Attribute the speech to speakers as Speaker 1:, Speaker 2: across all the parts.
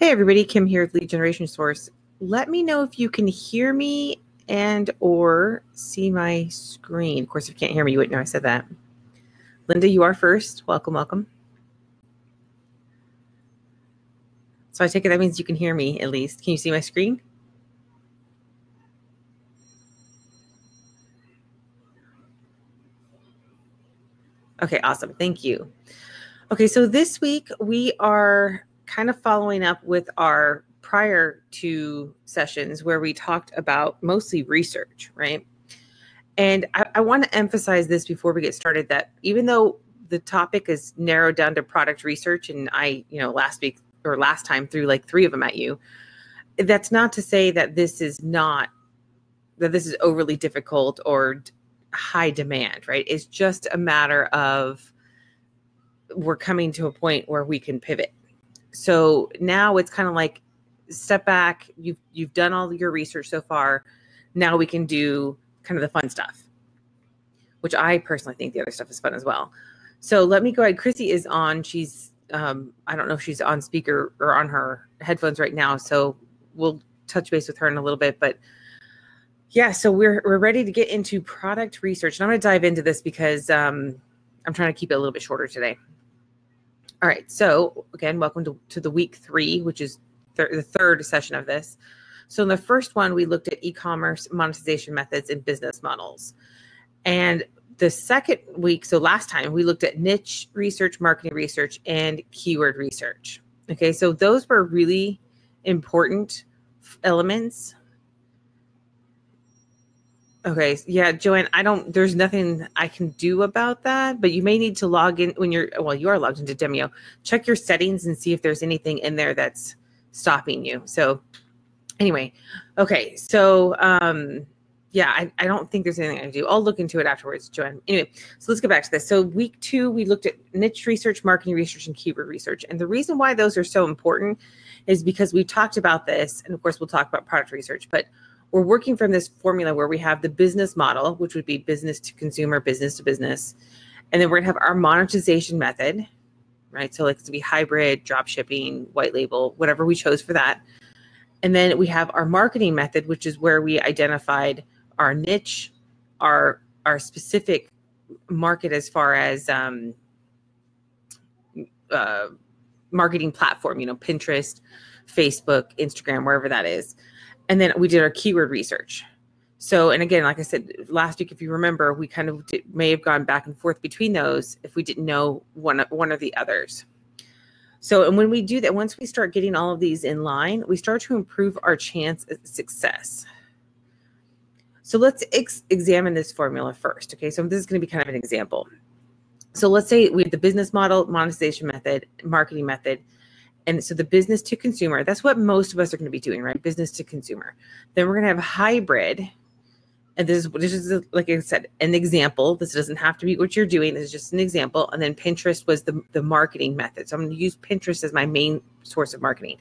Speaker 1: Hey everybody, Kim here at Lead Generation Source. Let me know if you can hear me and or see my screen. Of course, if you can't hear me, you wouldn't know I said that. Linda, you are first. Welcome, welcome. So I take it that means you can hear me at least. Can you see my screen? Okay, awesome. Thank you. Okay, so this week we are kind of following up with our prior two sessions where we talked about mostly research, right? And I want to emphasize this before we get started, that even though the topic is narrowed down to product research, and I, last time threw like 3 of them at you, that's not to say that this is overly difficult or high demand, right? It's just a matter of we're coming to a point where we can pivot. So now it's kind of like step back. You've done all your research so far. Now we can do kind of the fun stuff, which I personally think the other stuff is fun as well. So let me go ahead. Chrissy is on. She's, I don't know if she's on speaker or on her headphones right now. So we'll touch base with her in a little bit. But yeah, so we're ready to get into product research. And I'm going to dive into this because I'm trying to keep it a little bit shorter today. All right. So again, welcome to the week 3, which is the third session of this. So in the first one, we looked at e-commerce monetization methods and business models. And the second week, so last time, we looked at niche research, marketing research, and keyword research. Okay, so those were really important elements. Okay, yeah, Joanne, there's nothing I can do about that, but you may need to log in when you are logged into Demio. Check your settings and see if there's anything in there that's stopping you. So anyway, okay, so yeah, I don't think there's anything I can do. I'll look into it afterwards, Joanne. Anyway, so let's get back to this. So week 2, we looked at niche research, marketing research, and keyword research. And the reason why those are so important is because we talked about this, and of course we'll talk about product research, but we're working from this formula where we have the business model, which would be business to consumer, business to business. And then we're gonna have our monetization method, right? So like it's to be hybrid, drop shipping, white label, whatever we chose for that. And then we have our marketing method, which is where we identified our niche, our specific market as far as marketing platform, Pinterest, Facebook, Instagram, wherever that is. And then we did our keyword research. So, and again, like I said, last week, if you remember, we kind of may have gone back and forth between those if we didn't know one or the others. So, and when we do that, once we start getting all of these in line, we start to improve our chance at success. So let's examine this formula first. Okay, so this is going to be kind of an example. So let's say we have the business model, monetization method, marketing method. And so the business to consumer, that's what most of us are going to be doing, right? Business to consumer. Then we're going to have hybrid. And this is, like I said, an example. This doesn't have to be what you're doing. This is just an example. And then Pinterest was the marketing method. So I'm going to use Pinterest as my main source of marketing.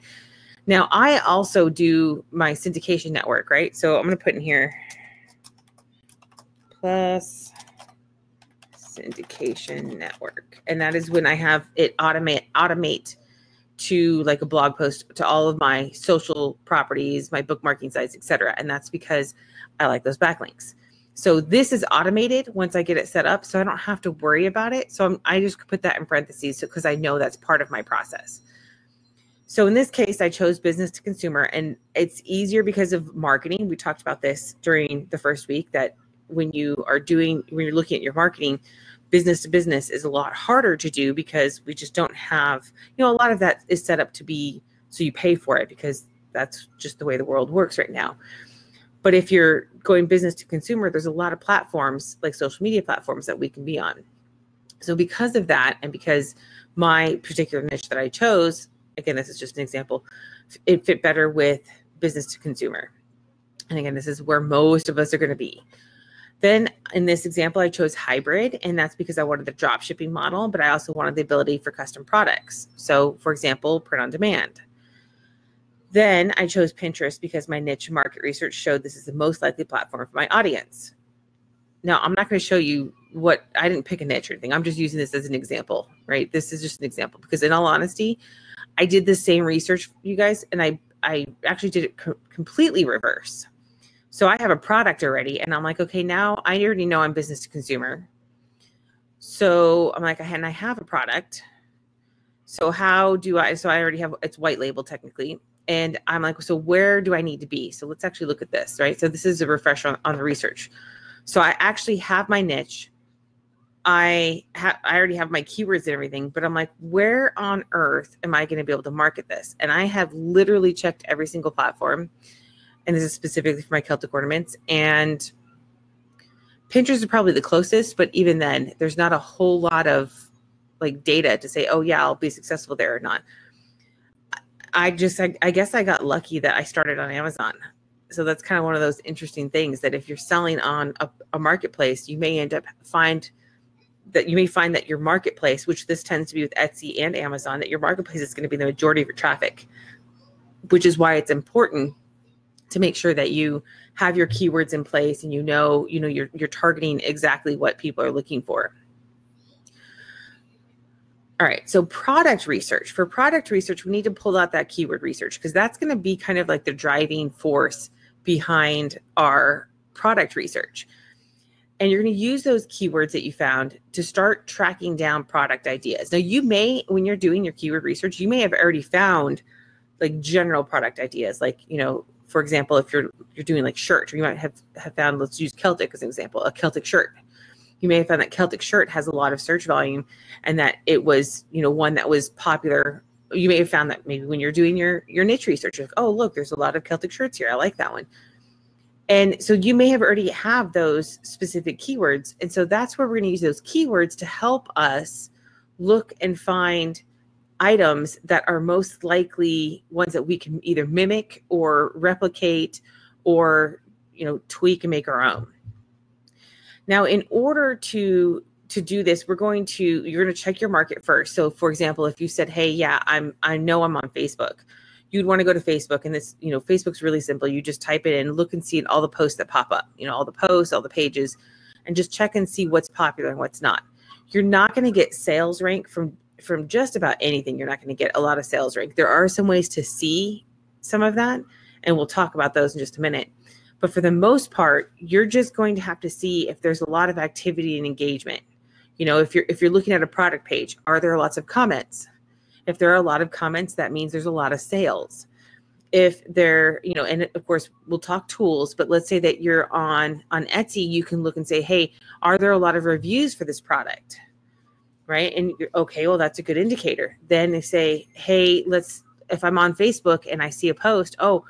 Speaker 1: Now, I also do my syndication network, right? So I'm going to put in here plus syndication network. And that is when I have it automate to like a blog post to all of my social properties, my bookmarking sites, etc. And that's because I like those backlinks. So this is automated once I get it set up, so I don't have to worry about it. So I just put that in parentheses because I know that's part of my process. So in this case, I chose business to consumer, and it's easier because of marketing. We talked about this during the first week, that when you're looking at your marketing, business to business is a lot harder to do because we just don't have, a lot of that is set up to be so you pay for it because that's just the way the world works right now. But if you're going business to consumer, there's a lot of platforms like social media platforms that we can be on. So because of that, and because my particular niche that I chose, again, this is just an example, it fit better with business to consumer. And again, this is where most of us are going to be. Then in this example, I chose hybrid, and that's because I wanted the drop shipping model, but I also wanted the ability for custom products. So for example, print on demand. Then I chose Pinterest because my niche market research showed this is the most likely platform for my audience. Now, I'm not going to show you I didn't pick a niche or anything. I'm just using this as an example, right? This is just an example because in all honesty, I did the same research, you guys, and I actually did it completely reverse. So I have a product already, and I'm like, okay, now I already know I'm business to consumer. So I'm like, and I have a product. So how do I, so I already have, it's white label technically. And I'm like, so where do I need to be? So let's actually look at this, right? So this is a refresher on the research. So I actually have my niche. I already have my keywords and everything, but I'm like, where on earth am I going to be able to market this? And I have literally checked every single platform. And this is specifically for my Celtic ornaments. And Pinterest is probably the closest, but even then, there's not a whole lot of like data to say, oh yeah, I'll be successful there or not. I guess I got lucky that I started on Amazon. So that's kind of one of those interesting things that if you're selling on a marketplace, you may find that your marketplace, which this tends to be with Etsy and Amazon, that your marketplace is going to be the majority of your traffic, which is why it's important to make sure that you have your keywords in place and you're targeting exactly what people are looking for. All right, so product research. For product research, we need to pull out that keyword research because that's going to be kind of like the driving force behind our product research. And you're going to use those keywords that you found to start tracking down product ideas. Now, you may, when you're doing your keyword research, you may have already found like general product ideas. Like, for example, if you're doing like shirts, or you might have found, let's use Celtic as an example, a Celtic shirt. You may have found that Celtic shirt has a lot of search volume and that it was, one that was popular. You may have found that maybe when you're doing your niche research, like, oh, look, there's a lot of Celtic shirts here. I like that one. And so you may have already have those specific keywords. And so that's where we're going to use those keywords to help us look and find items that are most likely ones that we can either mimic or replicate or, tweak and make our own. Now, in order to do this, you're going to check your market first. So for example, if you said, hey, yeah, I know I'm on Facebook, you'd want to go to Facebook, and this, Facebook's really simple. You just type it in, look and see all the posts that pop up, all the posts, all the pages, and just check and see what's popular and what's not. You're not going to get sales rank from just about anything. You're not going to get a lot of sales rank. There are some ways to see some of that, and we'll talk about those in just a minute. But for the most part, you're just going to have to see if there's a lot of activity and engagement. If you're looking at a product page, are there lots of comments? If there are a lot of comments, that means there's a lot of sales. If there, and of course we'll talk tools, but let's say that you're on Etsy, you can look and say, hey, are there a lot of reviews for this product? Right? And okay, well, that's a good indicator. Then they say, hey, if I'm on Facebook and I see a post, oh,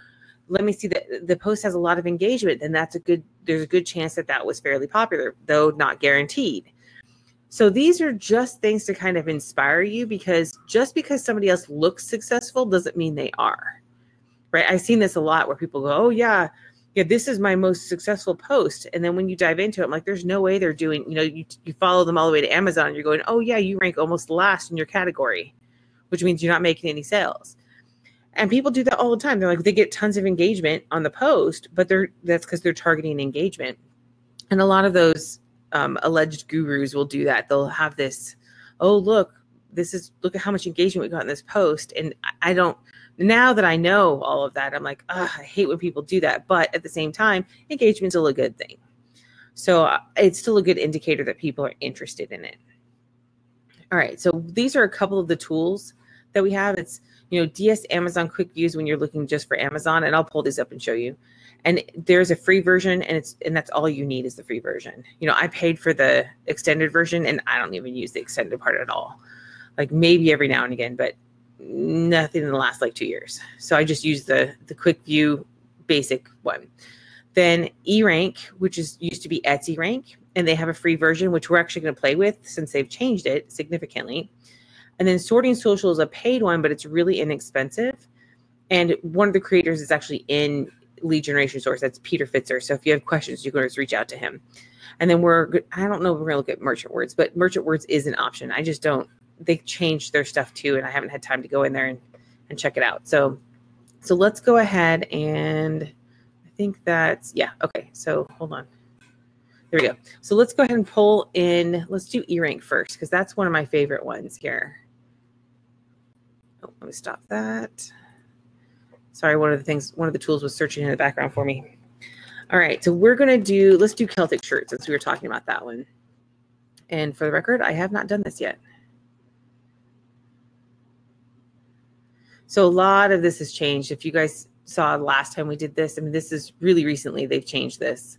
Speaker 1: let me see that the post has a lot of engagement, then there's a good chance that was fairly popular, though not guaranteed. So these are just things to kind of inspire you, because just because somebody else looks successful doesn't mean they are, right? I've seen this a lot where people go, oh yeah, this is my most successful post. And then when you dive into it, I'm like, there's no way they're doing, you follow them all the way to Amazon and you're going, oh yeah, you rank almost last in your category, which means you're not making any sales. And people do that all the time. They're like, they get tons of engagement on the post, but that's because they're targeting engagement. And a lot of those alleged gurus will do that. They'll have this, oh, look at how much engagement we got in this post. And now that I know all of that, I'm like, I hate when people do that. But at the same time, engagement's still a good thing. So it's still a good indicator that people are interested in it. All right. So these are a couple of the tools that we have. It's, DS Amazon Quick Views when you're looking just for Amazon, and I'll pull this up and show you. And there's a free version, and that's all you need is the free version. I paid for the extended version, and I don't even use the extended part at all. Like maybe every now and again, but nothing in the last like 2 years. So I just use the Quick View basic one. Then eRank, which used to be Etsy Rank, and they have a free version, which we're actually going to play with since they've changed it significantly. And then Sorting Social is a paid one, but it's really inexpensive. And one of the creators is actually in Lead Generation Source. That's Peter Fitzer. So if you have questions, you can just reach out to him. And then I don't know if we're going to look at Merchant Words, but Merchant Words is an option. I just don't, they changed their stuff too, and I haven't had time to go in there and check it out. So let's go ahead and I think that's, yeah, okay. So hold on. There we go. So let's go ahead and pull in, let's do eRank first, because that's one of my favorite ones here. Oh, Let me stop that. Sorry, one of the tools was searching in the background for me. All right, so let's do Celtic shirts since we were talking about that one. And for the record, I have not done this yet. So a lot of this has changed. If you guys saw last time we did this, I mean, this is really recently they've changed this.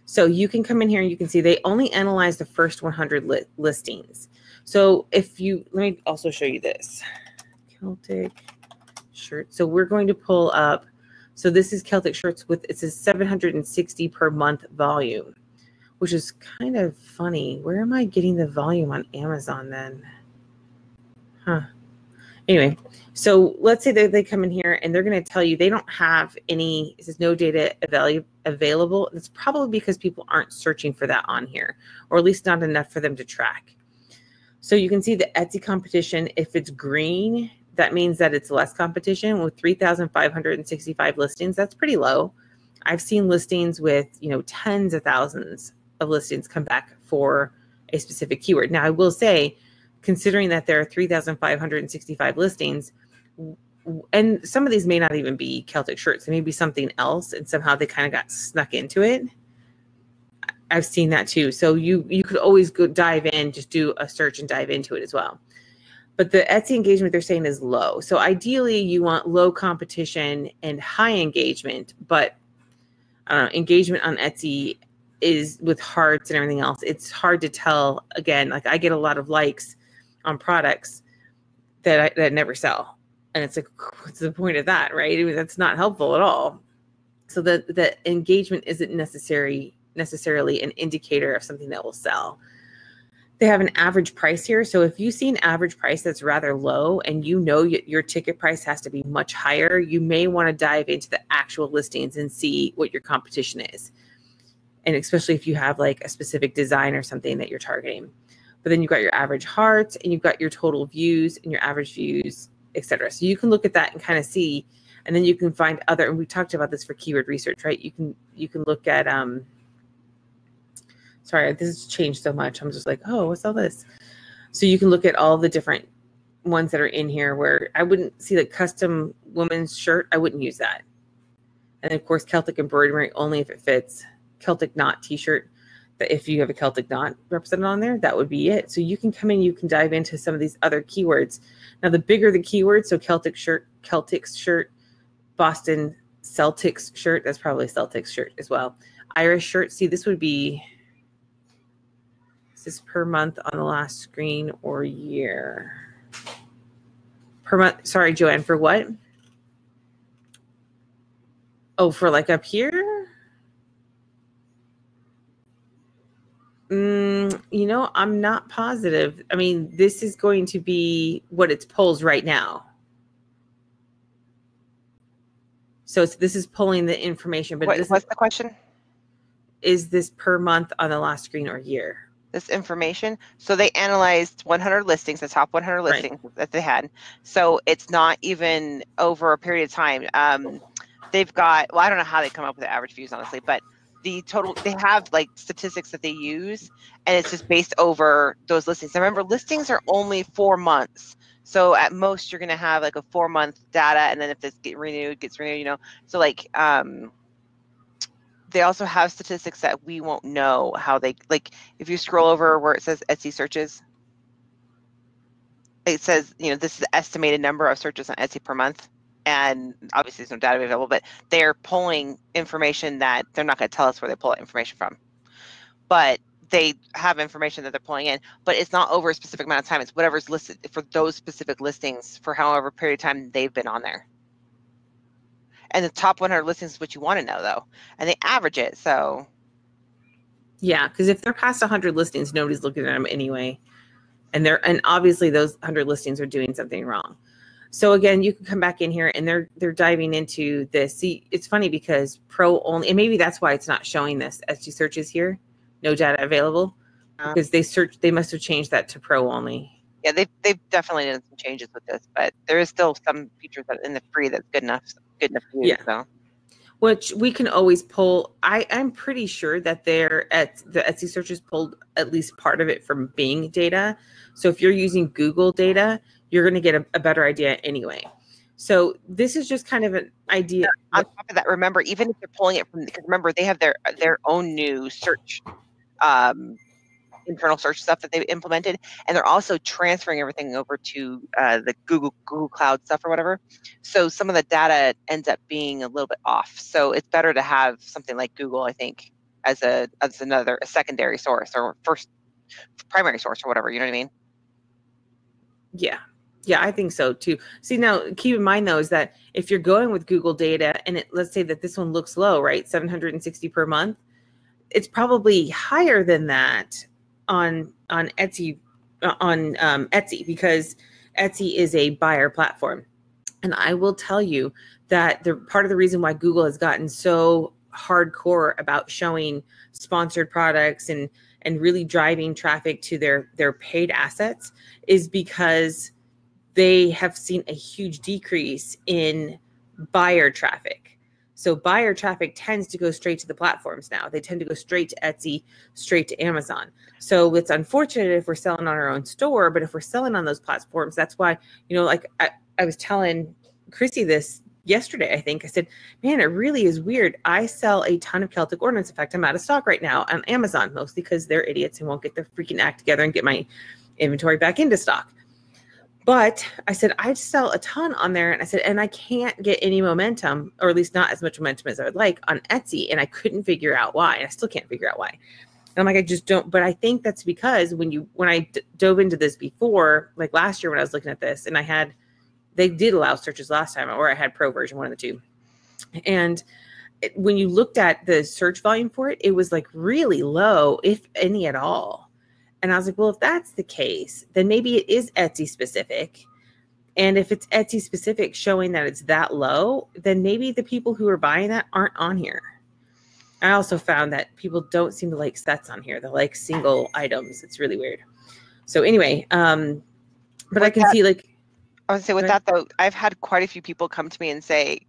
Speaker 1: So you can come in here and you can see they only analyze the first 100 listings. So let me also show you this. Celtic shirt. So we're going to pull up, so this is Celtic shirts it says 760 per month volume, which is kind of funny. Where am I getting the volume on Amazon then? Huh. Anyway, so let's say that they come in here and they're going to tell you they don't have any, it says no data available. It's probably because people aren't searching for that on here, or at least not enough for them to track. So you can see the Etsy competition, if it's green, that means that it's less competition with 3,565 listings. That's pretty low. I've seen listings with, tens of thousands of listings come back for a specific keyword. Now, I will say, considering that there are 3,565 listings, and some of these may not even be Celtic shirts, they may be something else, and somehow they kind of got snuck into it. I've seen that too. So you could always go dive in, just do a search and dive into it as well. But the Etsy engagement they're saying is low. So ideally you want low competition and high engagement, but engagement on Etsy is with hearts and everything else. It's hard to tell. Again, like I get a lot of likes on products that never sell. And it's like, what's the point of that, right? I mean, that's not helpful at all. So the engagement isn't necessarily an indicator of something that will sell. They have an average price here. So if you see an average price that's rather low and your ticket price has to be much higher, you may want to dive into the actual listings and see what your competition is. And especially if you have like a specific design or something that you're targeting. But then you've got your average hearts and you've got your total views and your average views, etc. So you can look at that and kind of see, and then you can find other, and we talked about this for keyword research, right? You can look at, sorry, this has changed so much. I'm just like, oh, what's all this? So you can look at all the different ones that are in here where I wouldn't see like custom women's shirt. I wouldn't use that. And of course, Celtic embroidery only if it fits. Celtic knot t-shirt, that if you have a Celtic knot represented on there, that would be it. So you can come in, you can dive into some of these other keywords. Now, the bigger the keyword, so Celtic shirt, Boston Celtics shirt, that's probably Celtics shirt as well. Irish shirt, see, this would be, is this per month on the last screen or year? Per month, sorry, Joanne, for what? Oh, for like up here? I'm not positive. I mean, this is going to be what it pulls right now. So this is pulling the information. But
Speaker 2: what's the question?
Speaker 1: Is this per month on the last screen or year?
Speaker 2: This information. So they analyzed 100 listings, the top 100 listings that they had. So it's not even over a period of time. They've got, well, I don't know how they come up with the average views, honestly, but the total, they have like statistics that they use, and it's just based over those listings. And remember, listings are only 4 months. So at most you're going to have like a 4-month data. And then if this gets renewed, so like, they also have statistics that we won't know how they, like if you scroll over where it says Etsy searches, it says, this is the estimated number of searches on Etsy per month. And obviously there's no data available, but they're pulling information that they're not going to tell us where they pull information from. But they have information that they're pulling in, but it's not over a specific amount of time. It's whatever's listed for those specific listings for however period of time they've been on there. And the top 100 listings is what you want to know, though. And they average it, so.
Speaker 1: Yeah, because if they're past 100 listings, nobody's looking at them anyway. And obviously those 100 listings are doing something wrong. So again, you can come back in here and they're diving into this. See, it's funny because pro only, and maybe that's why it's not showing this Etsy searches here. No data available, because they must have changed that to pro only.
Speaker 2: Yeah, they've definitely done some changes with this, but there is still some features that in the free that's good enough for you.
Speaker 1: Yeah.
Speaker 2: So.
Speaker 1: which we can always pull. I'm pretty sure that the Etsy searches pulled at least part of it from Bing data. So if you're using Google data, you're going to get a better idea anyway. So this is just kind of an idea.
Speaker 2: On top of that, remember, even if they're pulling it from, because remember, they have their own new search, internal search stuff that they've implemented, and they're also transferring everything over to the Google Cloud stuff or whatever. So some of the data ends up being a little bit off. So it's better to have something like Google, I think, as a secondary source or first primary source or whatever. You know what I mean?
Speaker 1: Yeah. Yeah, I think so too. See, now keep in mind though, is that if you're going with Google data and let's say that this one looks low, right? 760 per month. It's probably higher than that on Etsy, Etsy, because Etsy is a buyer platform. And I will tell you that the part of the reason why Google has gotten so hardcore about showing sponsored products and really driving traffic to their paid assets is because they have seen a huge decrease in buyer traffic. So buyer traffic tends to go straight to the platforms now. They tend to go straight to Etsy, straight to Amazon. So it's unfortunate if we're selling on our own store, but if we're selling on those platforms, that's why, like I was telling Chrissy this yesterday, I think. I said, man, it really is weird. I sell a ton of Celtic ornaments. In fact, I'm out of stock right now on Amazon, mostly because they're idiots and won't get their freaking act together and get my inventory back into stock. But I said, I sell a ton on there. And I said, and I can't get any momentum, or at least not as much momentum as I would like on Etsy. And I couldn't figure out why. And I still can't figure out why. And I'm like, I just don't. But I think that's because when I dove into this before, like last year when I was looking at this, and they did allow searches last time, or I had pro version, one of the two. And when you looked at the search volume for it, it was like really low, if any at all. And I was like, well, if that's the case, then maybe it is Etsy specific. And if it's Etsy specific showing that it's that low, then maybe the people who are buying that aren't on here. I also found that people don't seem to like sets on here. They like single items. It's really weird. So anyway, but I can see like.
Speaker 2: I would say with that though, I've had quite a few people come to me and say,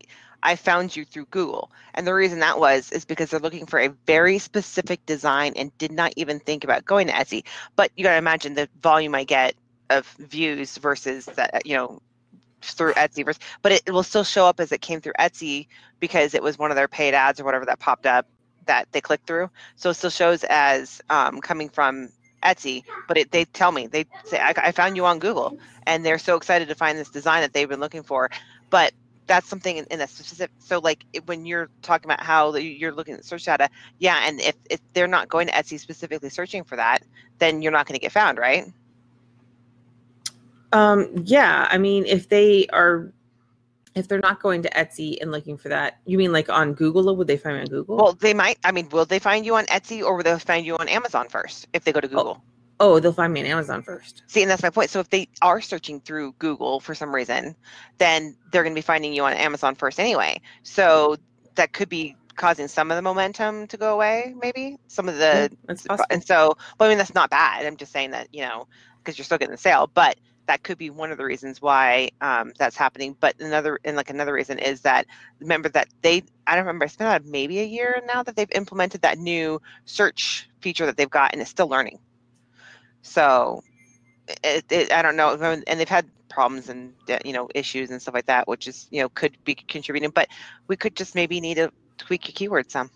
Speaker 2: I found you through Google. And the reason that is because they're looking for a very specific design and did not even think about going to Etsy. But you got to imagine the volume I get of views versus that, through Etsy. But it will still show up as it came through Etsy because it was one of their paid ads or whatever that popped up that they clicked through. So it still shows as coming from Etsy, but they tell me, they say, I found you on Google, and they're so excited to find this design that they've been looking for. But that's something in a specific, so like when you're talking about how you're looking at search data, yeah, and if they're not going to Etsy specifically searching for that, then you're not going to get found, right?
Speaker 1: Yeah, I mean, if they're not going to Etsy and looking for that, you mean like on Google? Would they find me on Google?
Speaker 2: Well, they might. I mean, will they find you on Etsy, or will they find you on Amazon first if they go to Google?
Speaker 1: Oh, they'll find me on Amazon first.
Speaker 2: See, and that's my point. So if they are searching through Google for some reason, then they're going to be finding you on Amazon first anyway. So that could be causing some of the momentum to go away, maybe some of the.
Speaker 1: That's possible.
Speaker 2: And so, but I mean, that's not bad. I'm just saying that, because you're still getting the sale, but that could be one of the reasons why that's happening. But another reason is that remember that I don't remember, it's been maybe a year now that they've implemented that new search feature that they've got, and it's still learning. So I don't know, and they've had problems and issues and stuff like that, which is could be contributing. But we could just maybe need to tweak your keywords some.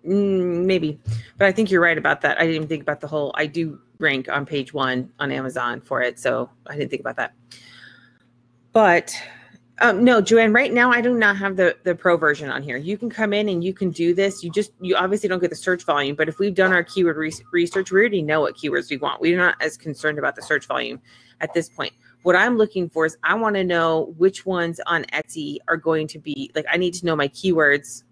Speaker 1: Maybe, but I think you're right about that. I didn't even think about the whole. I do rank on page 1 on Amazon for it, so I didn't think about that. But no, Joanne, right now I do not have the pro version on here. You can come in and you can do this. You obviously don't get the search volume, but if we've done our keyword research, we already know what keywords we want. We're not as concerned about the search volume at this point. What I'm looking for is I want to know which ones on Etsy are going to be, like, I need to know my keywords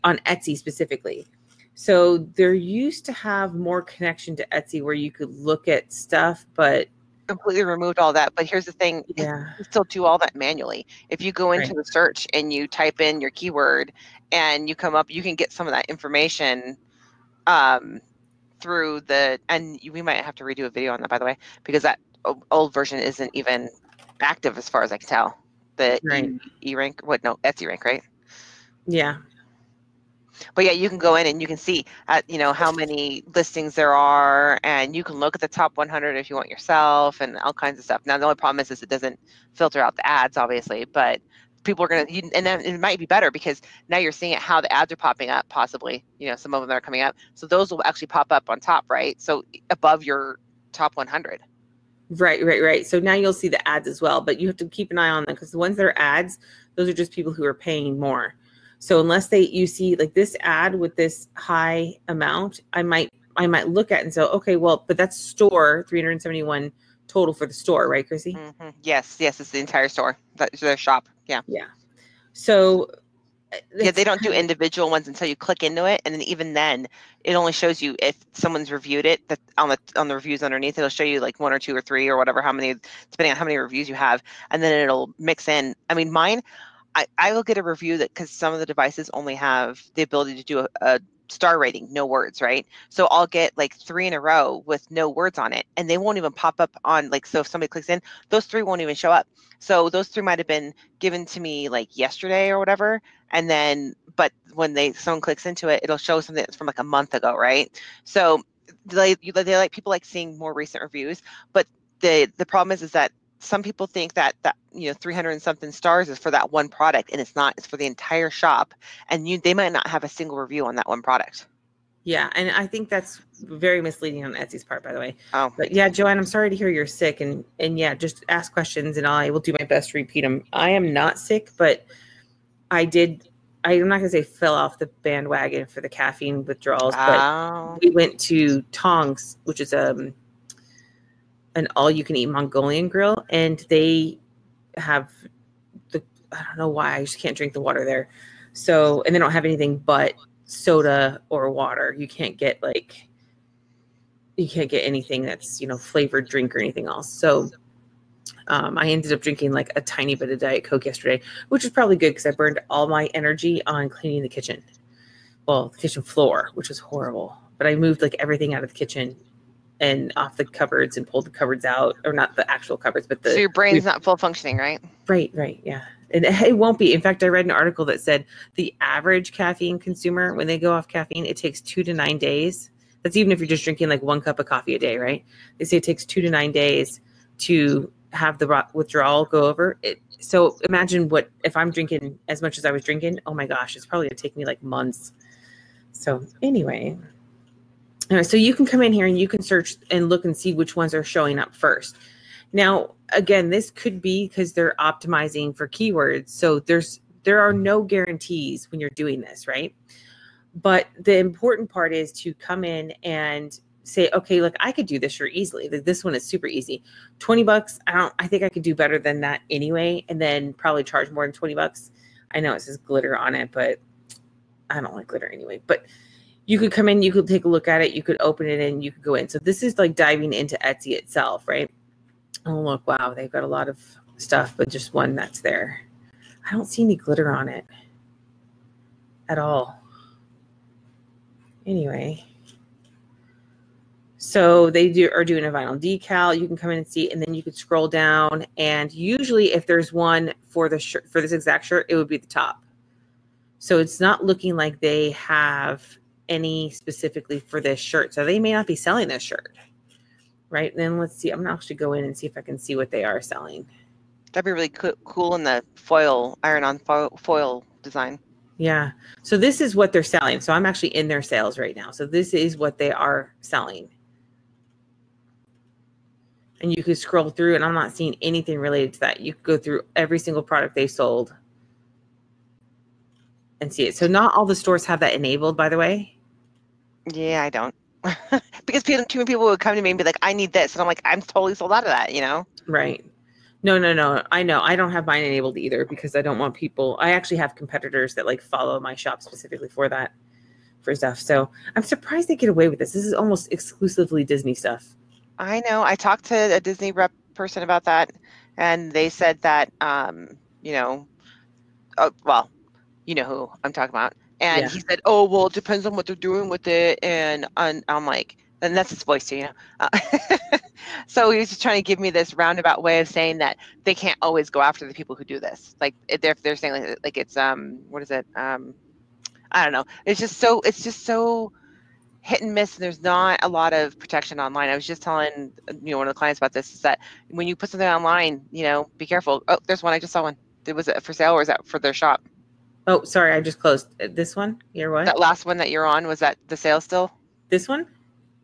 Speaker 1: on Etsy specifically. So there used to have more connection to Etsy where you could look at stuff, but
Speaker 2: completely removed all that. But here's the thing,
Speaker 1: yeah,
Speaker 2: you still do all that manually. If you go into the search and you type in your keyword and you come up, you can get some of that information through we might have to redo a video on that, by the way, because that old version isn't even active as far as I can tell. The
Speaker 1: right.
Speaker 2: E-rank, Etsy rank, right?
Speaker 1: Yeah.
Speaker 2: But yeah, you can go in and you can see how many listings there are, and you can look at the top 100 if you want yourself, and all kinds of stuff. Now the only problem is it doesn't filter out the ads, obviously, but people are and then it might be better because now you're seeing how the ads are popping up, possibly. Some of them are coming up, so those will actually pop up on top, right? So above your top 100.
Speaker 1: Right. So now you'll see the ads as well, but you have to keep an eye on them because the ones that are ads, those are just people who are paying more. So unless you see like this ad with this high amount, I might look at it and say, okay, well, but that's store 371 total for the store, right, Chrissy?
Speaker 2: Mm-hmm. Yes, it's the entire store. That's their shop. Yeah.
Speaker 1: So
Speaker 2: yeah, they don't do individual ones until you click into it, and then even then, it only shows you if someone's reviewed it. That on the reviews underneath, it'll show you like 1 or 2 or 3 or whatever, how many, depending on how many reviews you have, and then it'll mix in. I mean, mine, I will get a review that because some of the devices only have the ability to do a star rating, no words, right? So I'll get like 3 in a row with no words on it, and they won't even pop up on so if somebody clicks in, those 3 won't even show up. So those 3 might have been given to me like yesterday or whatever, and then but when someone clicks into it, it'll show something that's from like a month ago, right? So they like people like seeing more recent reviews, but the problem is that some people think that 300 and something stars is for that one product, and it's not. It's for the entire shop, and they might not have a single review on that one product.
Speaker 1: Yeah, and I think that's very misleading on Etsy's part, by the way.
Speaker 2: Oh,
Speaker 1: but yeah, Joanne, I'm sorry to hear you're sick, and yeah, just ask questions, and I will do my best to repeat them. I am not sick, but I'm not gonna say fell off the bandwagon for the caffeine withdrawals, but we went to Tongs, which is an all-you-can-eat Mongolian grill, and they have I don't know why, I just can't drink the water there. So, and they don't have anything but soda or water. You can't get anything that's, flavored drink or anything else. So I ended up drinking like a tiny bit of Diet Coke yesterday, which is probably good because I burned all my energy on cleaning the kitchen. Well, the kitchen floor, which was horrible. But I moved like everything out of the kitchen and off the cupboards and pulled the cupboards out, or not the actual cupboards, but
Speaker 2: so your brain's not full functioning, right?
Speaker 1: Right. Yeah. And it won't be. In fact, I read an article that said the average caffeine consumer, when they go off caffeine, it takes 2 to 9 days. That's even if you're just drinking like 1 cup of coffee a day, right? They say it takes 2 to 9 days to have the withdrawal go over it. So imagine if I'm drinking as much as I was drinking. Oh my gosh, it's probably gonna take me like months. So anyway, so you can come in here and you can search and look and see which ones are showing up first. Now, again, this could be because they're optimizing for keywords. So there are no guarantees when you're doing this, right? But the important part is to come in and say, okay, look, I could do this here easily. This one is super easy. $20. I think I could do better than that anyway, and then probably charge more than $20. I know it says glitter on it, but I don't like glitter anyway. But you could come in, you could take a look at it, you could open it, and you could go in. So this is like diving into Etsy itself, right? Oh, look, wow, they've got a lot of stuff, but just one that's there. I don't see any glitter on it at all. Anyway, so they are doing a vinyl decal. You can come in and see, and then you could scroll down. And usually if there's one for the shirt, for this exact shirt, it would be the top. So it's not looking like they have any specifically for this shirt. So they may not be selling this shirt. Right. And then let's see. I'm going to actually go in and see if I can see what they are selling.
Speaker 2: That'd be really cool in the iron-on foil design.
Speaker 1: Yeah. So this is what they're selling. So I'm actually in their sales right now. So this is what they are selling. And you could scroll through, and I'm not seeing anything related to that. You could go through every single product they sold and see it. So not all the stores have that enabled, by the way.
Speaker 2: Yeah, I don't. Because too many people would come to me and be like, I need this. And I'm like, I'm totally sold out of that,
Speaker 1: Right. No. I know. I don't have mine enabled either because I don't want people. I actually have competitors that like follow my shop specifically for that, for stuff. So I'm surprised they get away with this. This is almost exclusively Disney stuff.
Speaker 2: I know. I talked to a Disney rep person about that, and they said that, well, you know who I'm talking about. And he said, oh, well, it depends on what they're doing with it. And I'm like, And that's his voice too, you know. So he was just trying to give me this roundabout way of saying that they can't always go after the people who do this. Like they're saying like it's what is it? I don't know. It's just so hit and miss, and there's not a lot of protection online. I was just telling one of the clients about this, is that when you put something online, be careful. Oh, there's one. I just saw one. Was it for sale or is that for their shop?
Speaker 1: Oh, sorry, I just closed this one. You're what?
Speaker 2: That last one that you're on, was that the sale still?
Speaker 1: This one?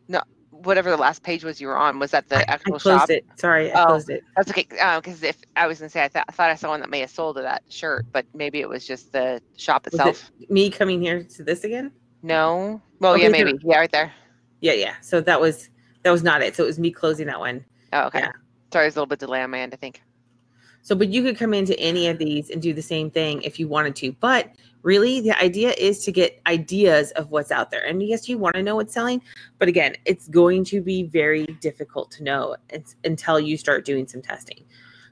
Speaker 2: No, whatever the last page was you were on, was that the actual
Speaker 1: I closed
Speaker 2: shop?
Speaker 1: it. Sorry, I closed it.
Speaker 2: That's okay. Because if I was gonna say, I thought I saw one that may have sold that shirt, but maybe it was just the shop itself.
Speaker 1: Was it me coming here to this again?
Speaker 2: No. Well, okay, yeah, maybe. Yeah, right there.
Speaker 1: Yeah. So that was not it. So it was me closing that one.
Speaker 2: Oh, okay.
Speaker 1: Yeah.
Speaker 2: Sorry, there's a little bit delay on my end, I think.
Speaker 1: So, but you could come into any of these and do the same thing if you wanted to. But really, the idea is to get ideas of what's out there. And yes, you want to know what's selling. But again, it's going to be very difficult to know until you start doing some testing.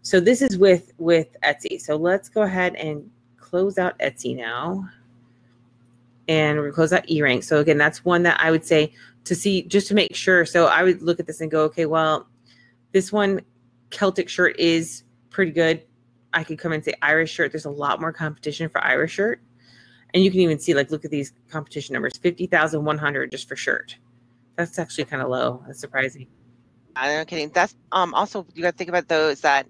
Speaker 1: So this is with Etsy. So let's go ahead and close out Etsy now. And we're going to close out eRank. So again, that's one that I would say to see, just to make sure. So I would look at this and go, okay, well, this one Celtic shirt is pretty good. I could come and say Irish shirt. There's a lot more competition for Irish shirt. And you can even see, like, look at these competition numbers, 50,100 just for shirt. That's actually kind of low. That's surprising.
Speaker 2: I'm not kidding. That's also, you got to think about those that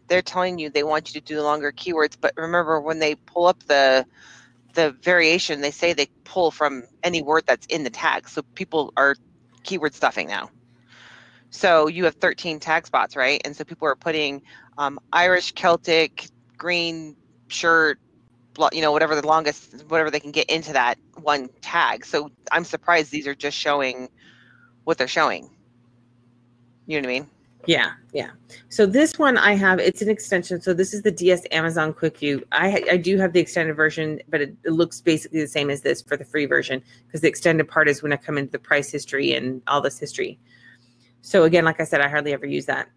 Speaker 2: they're telling you they want you to do longer keywords. But remember, when they pull up the variation, they say they pull from any word that's in the tag. So people are keyword stuffing now. So you have 13 tag spots, right? And so people are putting Irish, Celtic, green shirt, whatever the longest, whatever they can get into that one tag. So I'm surprised these are just showing what they're showing. You know what I mean?
Speaker 1: Yeah. So this one I have, it's an extension. So this is the DS Amazon Quick View. I do have the extended version, but it looks basically the same as this for the free version, because the extended part is when I come into the price history and all this history. So again, like I said, I hardly ever use that.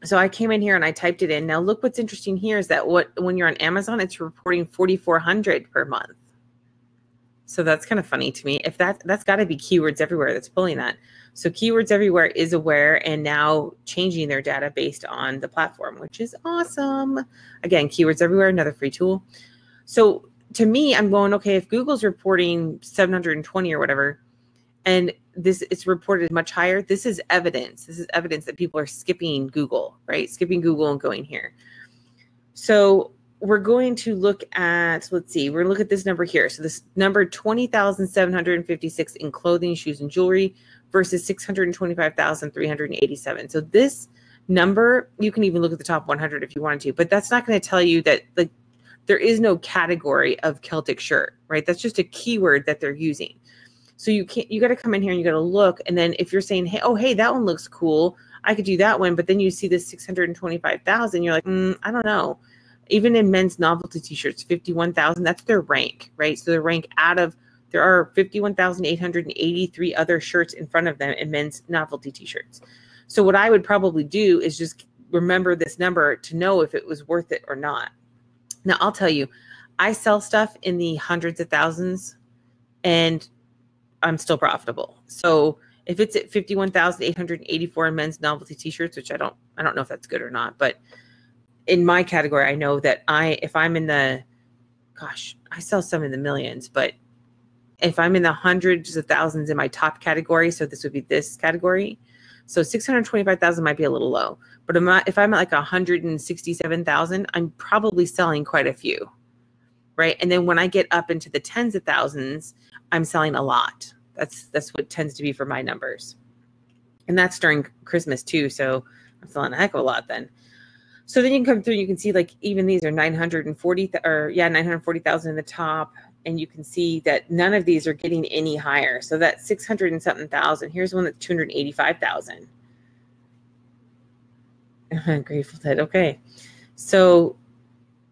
Speaker 1: So I came in here and I typed it in. Now look, what's interesting here is that when you're on Amazon, it's reporting 4,400 per month. So that's kind of funny to me. If that's got to be Keywords Everywhere that's pulling that. So Keywords Everywhere is aware and now changing their data based on the platform, which is awesome. Again, Keywords Everywhere, another free tool. So to me, I'm going, okay, if Google's reporting 720 or whatever, and it's reported much higher, this is evidence. This is evidence that people are skipping Google, right? Skipping Google and going here. So we're going to look at, let's see, we're going to look at this number here. So this number 20,756 in clothing, shoes, and jewelry versus 625,387. So this number, you can even look at the top 100 if you wanted to, but that's not going to tell you that, like, there is no category of Celtic shirt, right? That's just a keyword that they're using. So you got to come in here and you got to look. And then if you're saying, hey, that one looks cool, I could do that one. But then you see this 625,000, you're like, I don't know. Even in men's novelty t-shirts, 51,000, that's their rank, right? So the rank there are 51,883 other shirts in front of them in men's novelty t-shirts. So what I would probably do is just remember this number to know if it was worth it or not. Now, I'll tell you, I sell stuff in the hundreds of thousands and I'm still profitable. So if it's at 51,884 in men's novelty t-shirts, which I don't know if that's good or not, but in my category, I know that if I'm in the, I sell some in the millions, but if I'm in the hundreds of thousands in my top category, so this would be this category. So 625,000 might be a little low, but if I'm at like 167,000, I'm probably selling quite a few, right? And then when I get up into the tens of thousands, I'm selling a lot. That's what tends to be for my numbers. And that's during Christmas too. So I'm selling a heck of a lot then. So then you can come through, you can see like even these are 940,000 in the top. And you can see that none of these are getting any higher. So that's 600 and something thousand. Here's one that's 285,000. Grateful Dead. Okay. So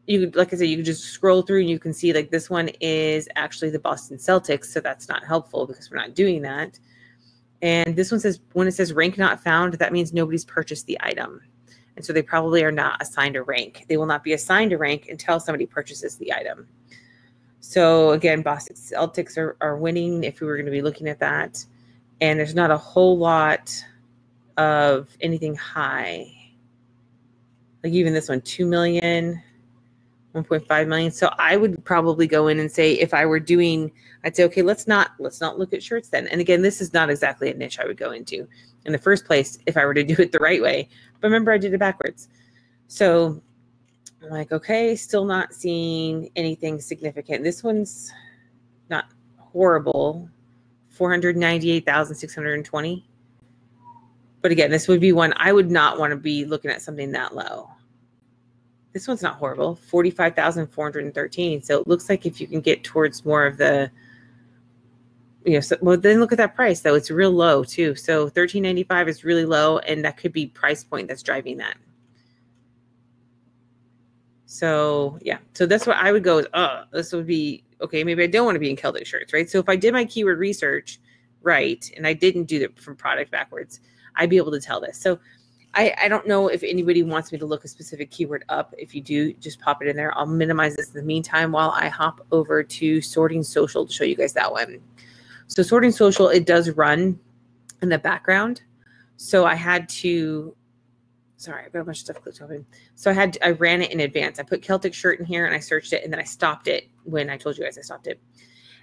Speaker 1: like I said, you can just scroll through and you can see like this one is actually the Boston Celtics. So that's not helpful because we're not doing that. And this one says, when it says rank not found, that means nobody's purchased the item. And so they probably are not assigned a rank. They will not be assigned a rank until somebody purchases the item. So again, Boston Celtics are winning if we were going to be looking at that. And there's not a whole lot of anything high. Like even this one, 2 million, 1.5 million. So I would probably go in and say, if I were doing, I'd say, okay, let's not look at shirts then. And again, this is not exactly a niche I would go into in the first place if I were to do it the right way. But remember, I did it backwards. So I'm like, okay, still not seeing anything significant. This one's not horrible, 498,620. But again, this would be one I would not want to be looking at something that low. This one's not horrible, 45,413. So it looks like if you can get towards more of the, well, then look at that price though. It's real low too. So $13.95 is really low, and that could be price point that's driving that. So yeah, so that's what I would go is, this would be, okay, maybe I don't want to be in Celtic shirts, right? So if I did my keyword research right, and I didn't do it from product backwards, I'd be able to tell this. So I don't know if anybody wants me to look a specific keyword up. If you do, just pop it in there. I'll minimize this in the meantime while I hop over to Sorting Social to show you guys that one. So Sorting Social, it does run in the background. So I had to, sorry, I've got a bunch of stuff clicked open. So I ran it in advance. I put Celtic shirt in here and I searched it, and then I stopped it when I told you guys I stopped it.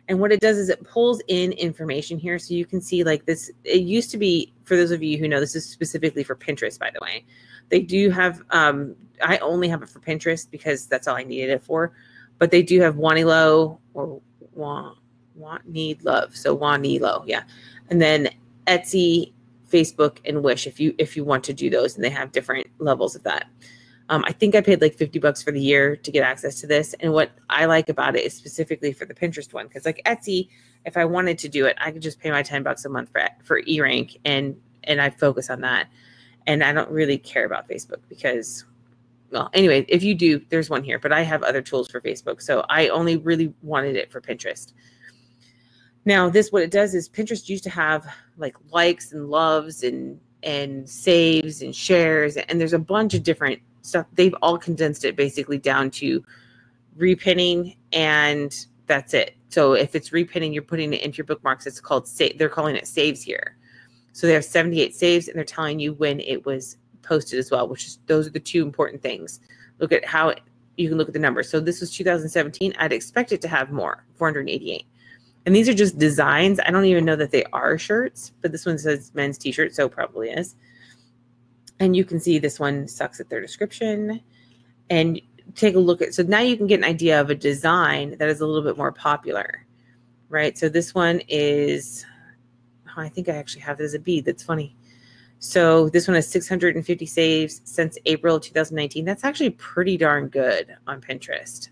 Speaker 1: And what it does is it pulls in information here. So you can see like this, it used to be, for those of you who know, this is specifically for Pinterest, by the way. They do have, I only have it for Pinterest because that's all I needed it for. But they do have Wanilo or Want Need Love. So Wanilo, yeah. And then Etsy, Facebook, and Wish if you want to do those, and they have different levels of that. I think I paid like $50 for the year to get access to this. And what I like about it is specifically for the Pinterest one, because like Etsy, if I wanted to do it, I could just pay my $10 a month for eRank and I focus on that. And I don't really care about Facebook because, well, anyway, if you do, there's one here, but I have other tools for Facebook. So I only really wanted it for Pinterest. Now this, what it does is Pinterest used to have like likes and loves and saves and shares, and there's a bunch of different stuff. They've all condensed it basically down to repinning, and that's it. So if it's repinning, you're putting it into your bookmarks. It's called save. They're calling it saves here. So they have 78 saves, and they're telling you when it was posted as well, which is, those are the two important things. Look at how you can look at the numbers. So this was 2017. I'd expect it to have more, 488. And these are just designs. I don't even know that they are shirts, but this one says men's t-shirt, so probably is. And you can see this one sucks at their description. And take a look at, so now you can get an idea of a design that is a little bit more popular, right? So this one is, I think I actually have it as a bead. That's funny. So this one has 650 saves since April 2019. That's actually pretty darn good on Pinterest.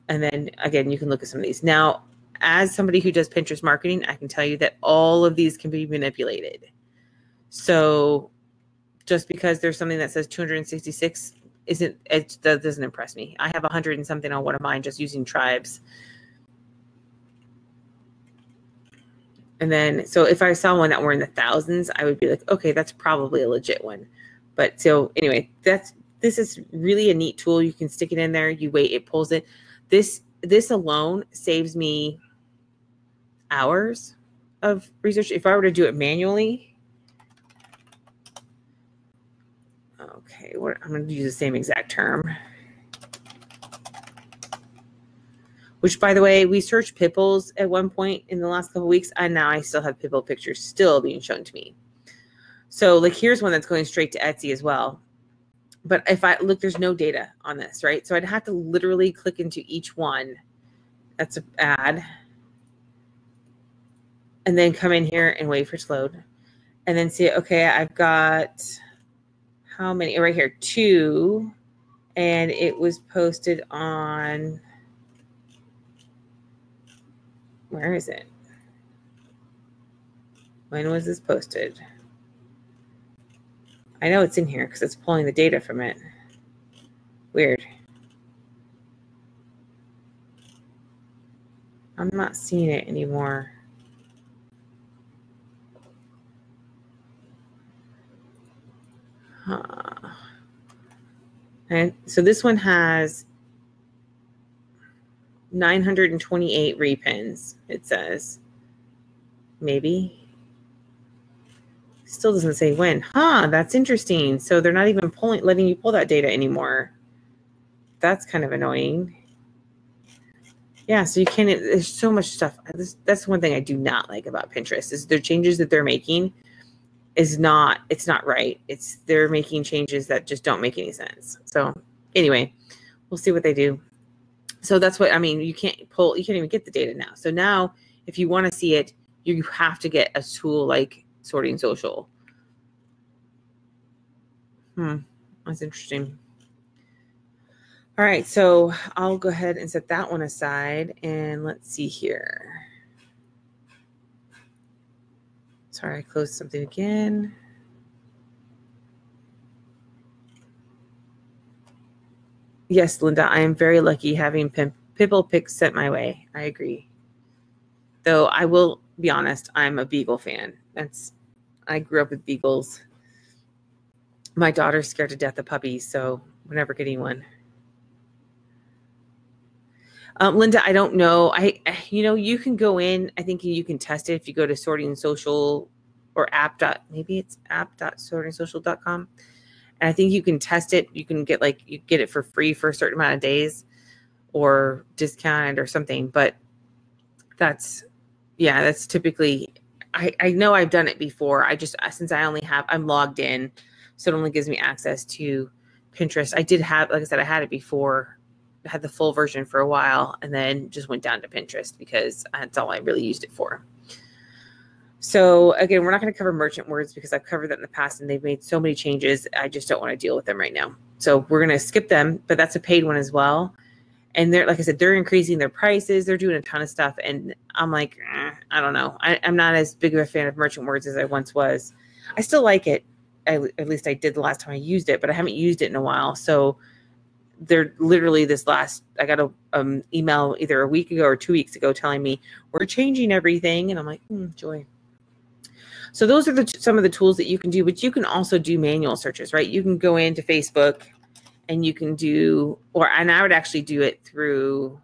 Speaker 1: And then again, you can look at some of these. Now, as somebody who does Pinterest marketing, I can tell you that all of these can be manipulated. So just because there's something that says 266 that doesn't impress me. I have 100 and something on one of mine just using tribes. And then, so if I saw one that were in the thousands, I would be like, okay, that's probably a legit one. But so anyway, this is really a neat tool. You can stick it in there. You wait, it pulls it. This alone saves me hours of research. If I were to do it manually, okay, I'm going to use the same exact term. Which, by the way, we searched Pipples at one point in the last couple of weeks, and now I still have Pipple pictures still being shown to me. So, like, here's one that's going straight to Etsy as well. But if I look, there's no data on this, right? So I'd have to literally click into each one. That's an ad. And then come in here and wait for it to load. And then see, okay, I've got how many? Right here, 2. And it was posted on, where is it? When was this posted? I know it's in here because it's pulling the data from it. Weird. I'm not seeing it anymore. And so this one has 928 repins, it says. maybe. Still doesn't say when. Huh, that's interesting. So they're not even letting you pull that data anymore. That's kind of annoying. Yeah, so you can't, there's so much stuff. That's one thing I do not like about Pinterest is their changes that they're making it's not right. They're making changes that just don't make any sense. So anyway, we'll see what they do. So that's what, I mean, you can't even get the data now. So now if you want to see it, you have to get a tool like Sorting Social. That's interesting. All right, so I'll go ahead and set that one aside, and let's see here. Sorry, I closed something again. Yes, Linda, I am very lucky having Pibble pics sent my way. I agree. Though I will be honest, I'm a Beagle fan. I grew up with Beagles. My daughter's scared to death of puppies, so we're never getting one. Linda, I don't know. You can go in. I think you can test it if you go to Sorting Social or maybe it's app.sortingsocial.com. And I think you can test it. You can get it for free for a certain amount of days or discounted or something. But that's typically, I know I've done it before. Since I'm logged in, so it only gives me access to Pinterest. I did have, like I said, I had it before. I had the full version for a while and then just went down to Pinterest because that's all I really used it for. So again, we're not going to cover merchant words because I've covered that in the past and they've made so many changes. I just don't want to deal with them right now. So we're going to skip them, but that's a paid one as well. And like I said, they're increasing their prices. They're doing a ton of stuff. And I'm like, I don't know. I'm not as big of a fan of merchant words as I once was. I still like it. At least I did the last time I used it, but I haven't used it in a while. So they're literally I got an email either a week ago or 2 weeks ago telling me we're changing everything. And I'm like, joy. So those are some of the tools that you can do, but you can also do manual searches, right? You can go into Facebook and you can and I would actually do it through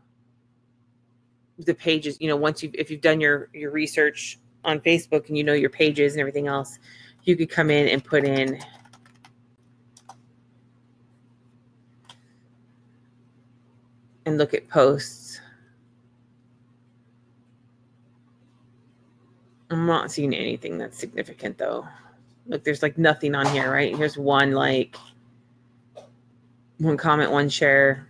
Speaker 1: the pages, if you've done your research on Facebook and your pages and everything else, you could come in and put in and look at posts. I'm not seeing anything that's significant though. Look, there's nothing on here, right? Here's one comment, one share,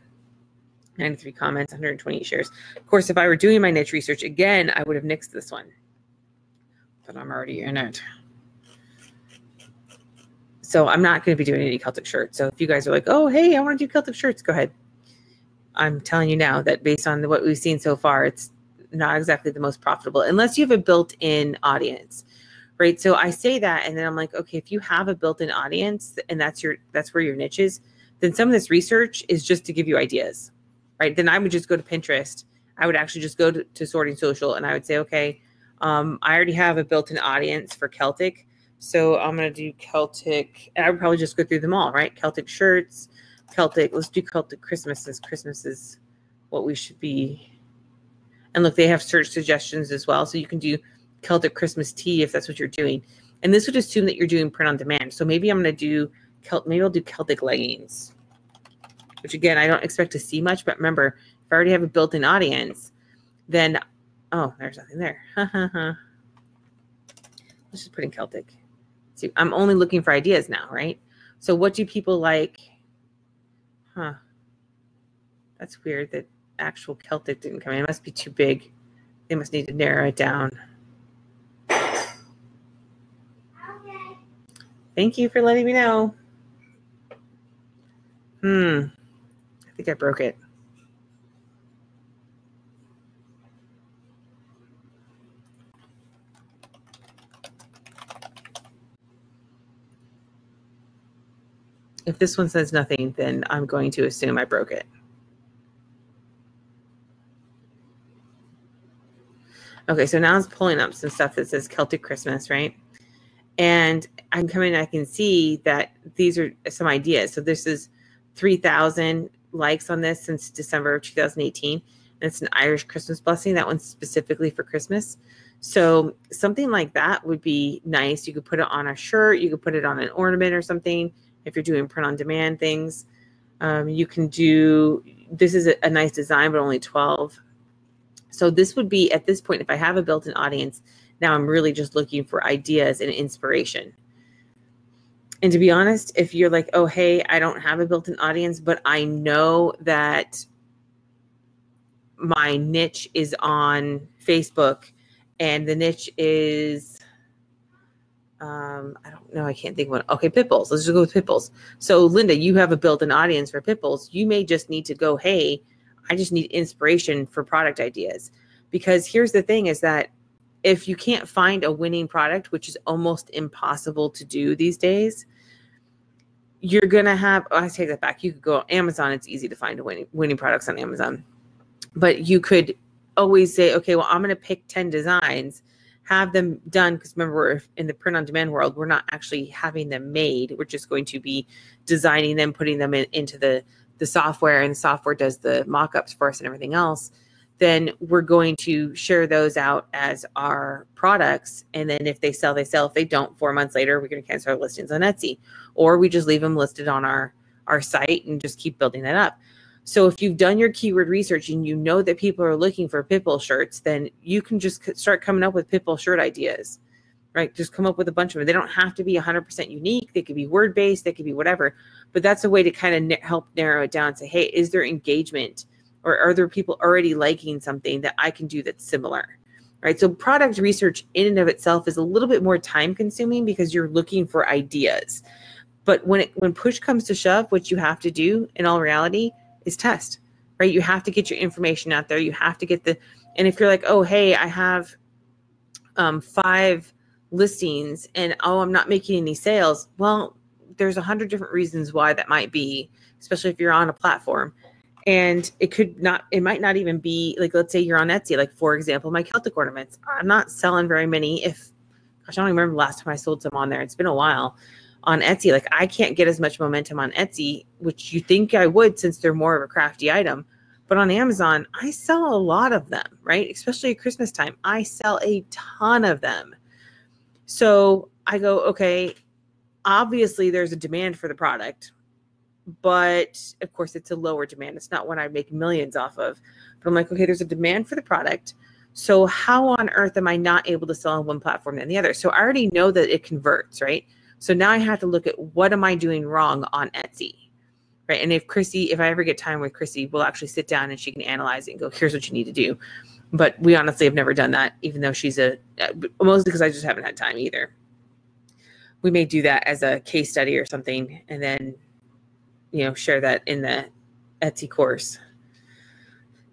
Speaker 1: 93 comments, 128 shares. Of course, if I were doing my niche research again, I would have nixed this one, but I'm already in it. So I'm not going to be doing any Celtic shirts. So if you guys are like, oh, hey, I want to do Celtic shirts, go ahead. I'm telling you now that based on what we've seen so far, it's not exactly the most profitable unless you have a built-in audience, right? So I say that, and then I'm like, okay, if you have a built-in audience and that's where your niche is, then some of this research is just to give you ideas, right? Then I would just go to Pinterest. I would actually just go to Sorting Social, and I would say, okay, I already have a built-in audience for Celtic, so I'm going to do Celtic, and I would probably just go through them all, right? Celtic shirts, let's do Celtic Christmas, since Christmas is what we should be. And look, they have search suggestions as well. So you can do Celtic Christmas tea if that's what you're doing. And this would assume that you're doing print on demand. So maybe I'm going to do, maybe I'll do Celtic leggings, which again, I don't expect to see much, but remember, if I already have a built-in audience, then, oh, there's nothing there. Let's just put in Celtic. See, I'm only looking for ideas now, right? So what do people like? That's weird that actual Celtic didn't come in. It must be too big. They must need to narrow it down. Okay. Thank you for letting me know. I think I broke it. If this one says nothing, then I'm going to assume I broke it. Okay, so now it's pulling up some stuff that says Celtic Christmas, right? And I'm coming, I can see that these are some ideas. So this is 3,000 likes on this since December of 2018. And it's an Irish Christmas blessing. That one's specifically for Christmas. So something like that would be nice. You could put it on a shirt. You could put it on an ornament or something if you're doing print on demand things. You can do, this is a nice design, but only 12. So this would be, at this point, if I have a built-in audience, now I'm really just looking for ideas and inspiration. And to be honest, if you're like, oh, hey, I don't have a built-in audience, but I know that my niche is on Facebook and the niche is, I don't know, I can't think of one. Okay, Pitbulls. Let's just go with Pitbulls. So Linda, you have a built-in audience for Pitbulls. You may just need to go, hey, I just need inspiration for product ideas. Because here's the thing is that if you can't find a winning product, which is almost impossible to do these days, you're going to have, I take that back. You could go on Amazon. It's easy to find a winning products on Amazon. But you could always say, okay, well, I'm going to pick 10 designs, have them done. Because remember, we're in the print on demand world, we're not actually having them made. We're just going to be designing them, putting them into the software, and the software does the mock-ups for us and everything else. Then we're going to share those out as our products. And then if they sell, they sell. If they don't, 4 months later, we're going to cancel our listings on Etsy, or we just leave them listed on our site and just keep building that up. So if you've done your keyword research and you know that people are looking for Pitbull shirts, then you can just start coming up with Pitbull shirt ideas, right? Just come up with a bunch of them. They don't have to be 100% unique. They could be word-based. They could be whatever. But that's a way to kind of help narrow it down and say, hey, is there engagement, or are there people already liking something that I can do that's similar, right? So product research in and of itself is a little bit more time consuming because you're looking for ideas. But when push comes to shove, what you have to do in all reality is test, right? You have to get your information out there. You have to get and if you're like, oh, hey, I have 5 listings and, oh, I'm not making any sales. Well, there's 100 different reasons why that might be, especially if you're on a platform. And it might not even be like, let's say you're on Etsy, like for example, my Celtic ornaments. I'm not selling very many. Gosh, I don't even remember the last time I sold some on there. It's been a while. On Etsy, like I can't get as much momentum on Etsy, which you think I would since they're more of a crafty item. But on Amazon, I sell a lot of them, right? Especially at Christmas time, I sell a ton of them. So I go, okay, obviously there's a demand for the product, but of course it's a lower demand. It's not one I make millions off of, but I'm like, okay, there's a demand for the product. So how on earth am I not able to sell on one platform than the other? So I already know that it converts, right? So now I have to look at what am I doing wrong on Etsy, right? And if I ever get time with Chrissy, we'll actually sit down and she can analyze it and go, here's what you need to do. But we honestly have never done that, even though she's mostly because I just haven't had time either. We may do that as a case study or something and then, share that in the Etsy course.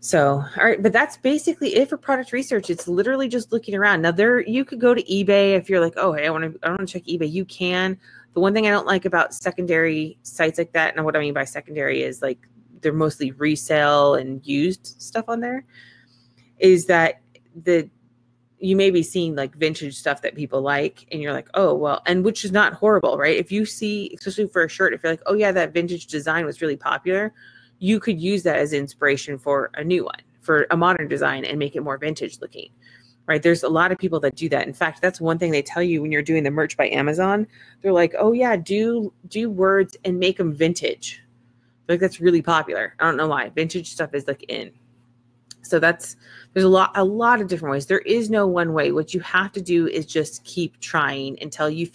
Speaker 1: So, all right, but that's basically it for product research. It's literally just looking around. Now you could go to eBay if you're like, oh, hey, I want to check eBay. You can. The one thing I don't like about secondary sites like that, and what I mean by secondary is like they're mostly resale and used stuff on there, is that you may be seeing like vintage stuff that people like, and you're like, oh, well, and which is not horrible, right? If you see, especially for a shirt, if you're like, oh yeah, that vintage design was really popular, you could use that as inspiration for a new one, for a modern design, and make it more vintage looking, right? There's a lot of people that do that. In fact, that's one thing they tell you when you're doing the merch by Amazon. They're like, oh yeah, do words and make them vintage. Like that's really popular. I don't know why. Vintage stuff is like in. So there's a lot of different ways. There is no one way. What you have to do is just keep trying until you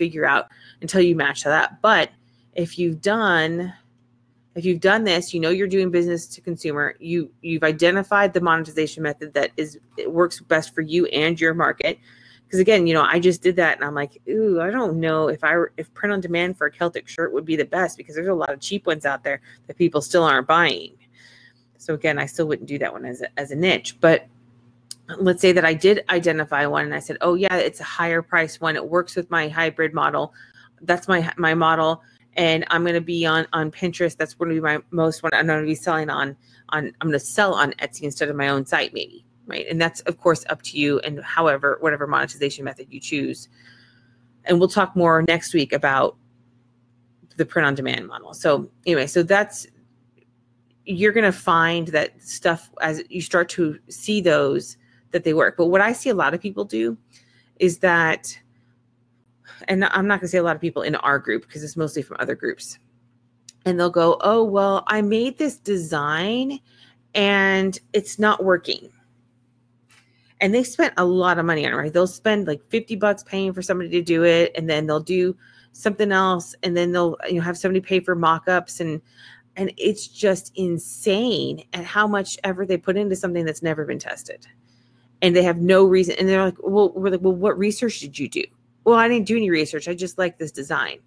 Speaker 1: match that. But if you've done this, you're doing business to consumer, you've identified the monetization method it works best for you and your market. Because again, I just did that and I'm like, ooh, I don't know if print on demand for a Celtic shirt would be the best, because there's a lot of cheap ones out there that people still aren't buying. So again, I still wouldn't do that one as a niche. But let's say that I did identify one and I said, oh yeah, it's a higher price one. It works with my hybrid model. That's my model. And I'm going to be on Pinterest. That's going to be my most one. I'm going to be selling I'm going to sell on Etsy instead of my own site, maybe, right? And that's of course up to you and whatever monetization method you choose. And we'll talk more next week about the print on demand model. So anyway, you're going to find that stuff as you start to see those, that they work. But what I see a lot of people do is that, and I'm not going to say a lot of people in our group because it's mostly from other groups, and they'll go, oh, well, I made this design and it's not working. And they spent a lot of money on it, right? They'll spend like $50 paying for somebody to do it, and then they'll do something else, and then they'll have somebody pay for mock-ups, and it's just insane at how much effort they put into something that's never been tested. And they have no reason. And they're like, well, we're like, well, what research did you do? Well, I didn't do any research. I just like this design.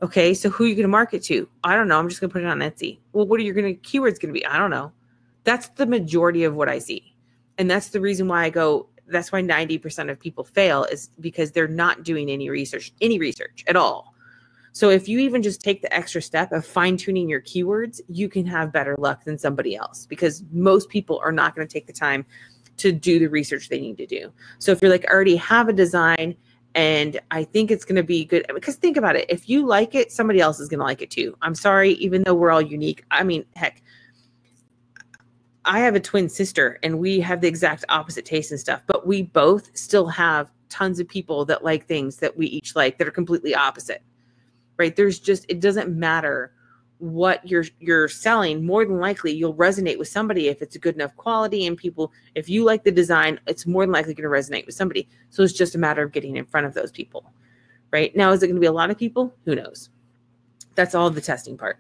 Speaker 1: Okay, so who are you going to market to? I don't know. I'm just going to put it on Etsy. Well, what are your keywords going to be? I don't know. That's the majority of what I see. And that's the reason why that's why 90% of people fail, is because they're not doing any research at all. So if you even just take the extra step of fine-tuning your keywords, you can have better luck than somebody else, because most people are not going to take the time to do the research they need to do. So if you're like, I already have a design and I think it's going to be good, because think about it. If you like it, somebody else is going to like it too. I'm sorry, even though we're all unique. I mean, heck, I have a twin sister and we have the exact opposite taste and stuff, but we both still have tons of people that like things that we each like that are completely opposite. Right? It doesn't matter what you're selling. More than likely, you'll resonate with somebody if it's a good enough quality, and if you like the design, it's more than likely going to resonate with somebody. So it's just a matter of getting in front of those people. Right? Now, is it going to be a lot of people? Who knows? That's all the testing part.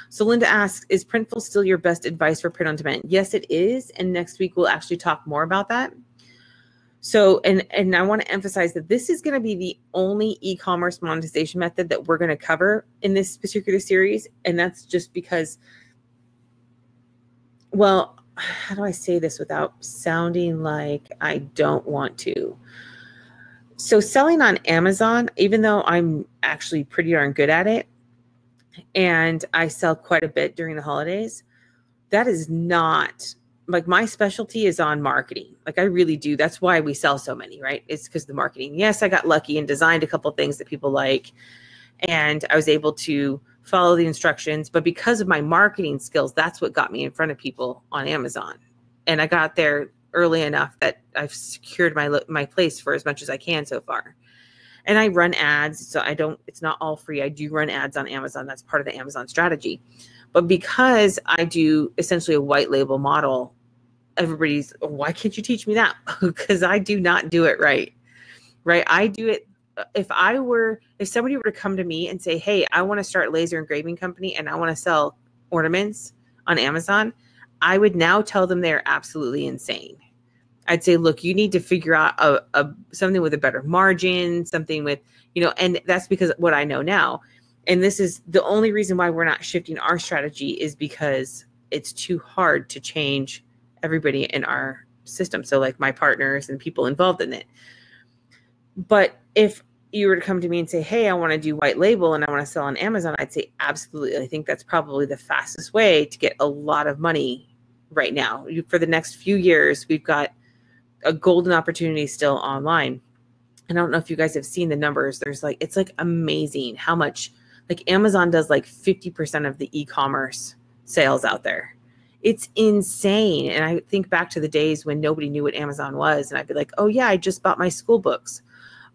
Speaker 1: So Linda asks, is Printful still your best advice for print on demand? Yes, it is. And next week, we'll actually talk more about that. So, and I want to emphasize that this is going to be the only e-commerce monetization method that we're going to cover in this particular series. And that's just because, well, how do I say this without sounding like I don't want to? So selling on Amazon, even though I'm actually pretty darn good at it, and I sell quite a bit during the holidays, that is not... like, my specialty is on marketing. Like, I really do. That's why we sell so many, right? It's because of the marketing. Yes, I got lucky and designed a couple of things that people like, and I was able to follow the instructions. But because of my marketing skills, that's what got me in front of people on Amazon. And I got there early enough that I've secured my place for as much as I can so far. And I run ads, so it's not all free. I do run ads on Amazon. That's part of the Amazon strategy. But because I do essentially a white label model, everybody's, why can't you teach me that? Because I do not do it right? I do it. If somebody were to come to me and say, hey, I want to start a laser engraving company and I want to sell ornaments on Amazon, I would now tell them they're absolutely insane. I'd say, look, you need to figure out something with a better margin, something with, and that's because what I know now. And this is the only reason why we're not shifting our strategy, is because it's too hard to change everybody in our system. So like my partners and people involved in it. But if you were to come to me and say, hey, I want to do white label and I want to sell on Amazon, I'd say, absolutely. I think that's probably the fastest way to get a lot of money right now. For the next few years, we've got a golden opportunity still online. And I don't know if you guys have seen the numbers. It's like amazing how much, like, Amazon does like 50% of the e-commerce sales out there. It's insane. And I think back to the days when nobody knew what Amazon was. And I'd be like, oh yeah, I just bought my school books.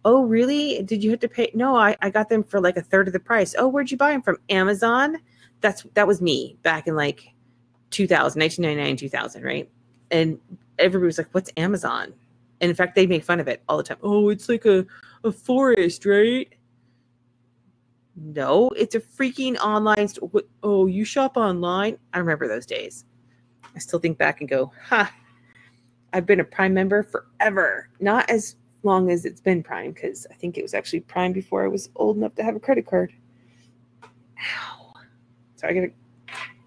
Speaker 1: Oh, really? Did you have to pay? No, I got them for like a third of the price. Oh, where'd you buy them from? Amazon? That was me back in like 1999, 2000, right? And everybody was like, what's Amazon? And in fact, they make fun of it all the time. Oh, it's like a forest, right? No, it's a freaking online store. Oh, you shop online? I remember those days. I still think back and go, I've been a Prime member forever. Not as long as it's been Prime, because I think it was actually Prime before I was old enough to have a credit card. Ow. Sorry, I got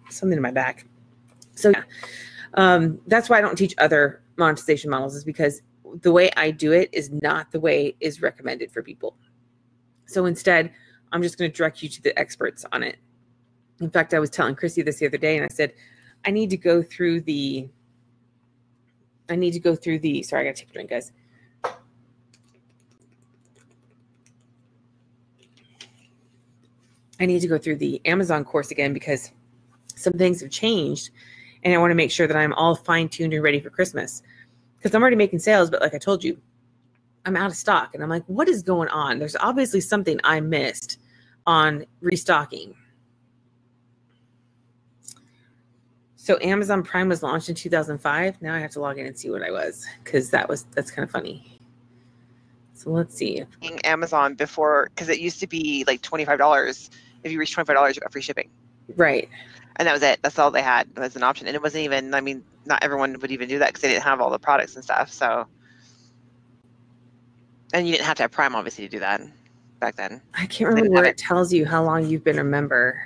Speaker 1: something in my back. So yeah, that's why I don't teach other monetization models, is because the way I do it is not the way is recommended for people. So instead, I'm just going to direct you to the experts on it. In fact, I was telling Chrissy this the other day, and I said, I need to go through the, sorry, I got to take a drink, guys. I need to go through the Amazon course again, because some things have changed And I want to make sure that I'm all fine-tuned and ready for Christmas, because I'm already making sales. But like I told you, I'm out of stock. And I'm like, what is going on? There's obviously something I missed on restocking. So Amazon Prime was launched in 2005. Now I have to log in and see what I was, because that's kind of funny. So let's see.
Speaker 2: Amazon before, because it used to be like $25. If you reach $25, you got free shipping.
Speaker 1: Right.
Speaker 2: And that was it. That's all they had as an option. And it wasn't even, I mean, not everyone would even do that because they didn't have all the products and stuff. So, and you didn't have to have Prime, obviously, to do that back then.
Speaker 1: I can't remember where it tells you how long you've been a member.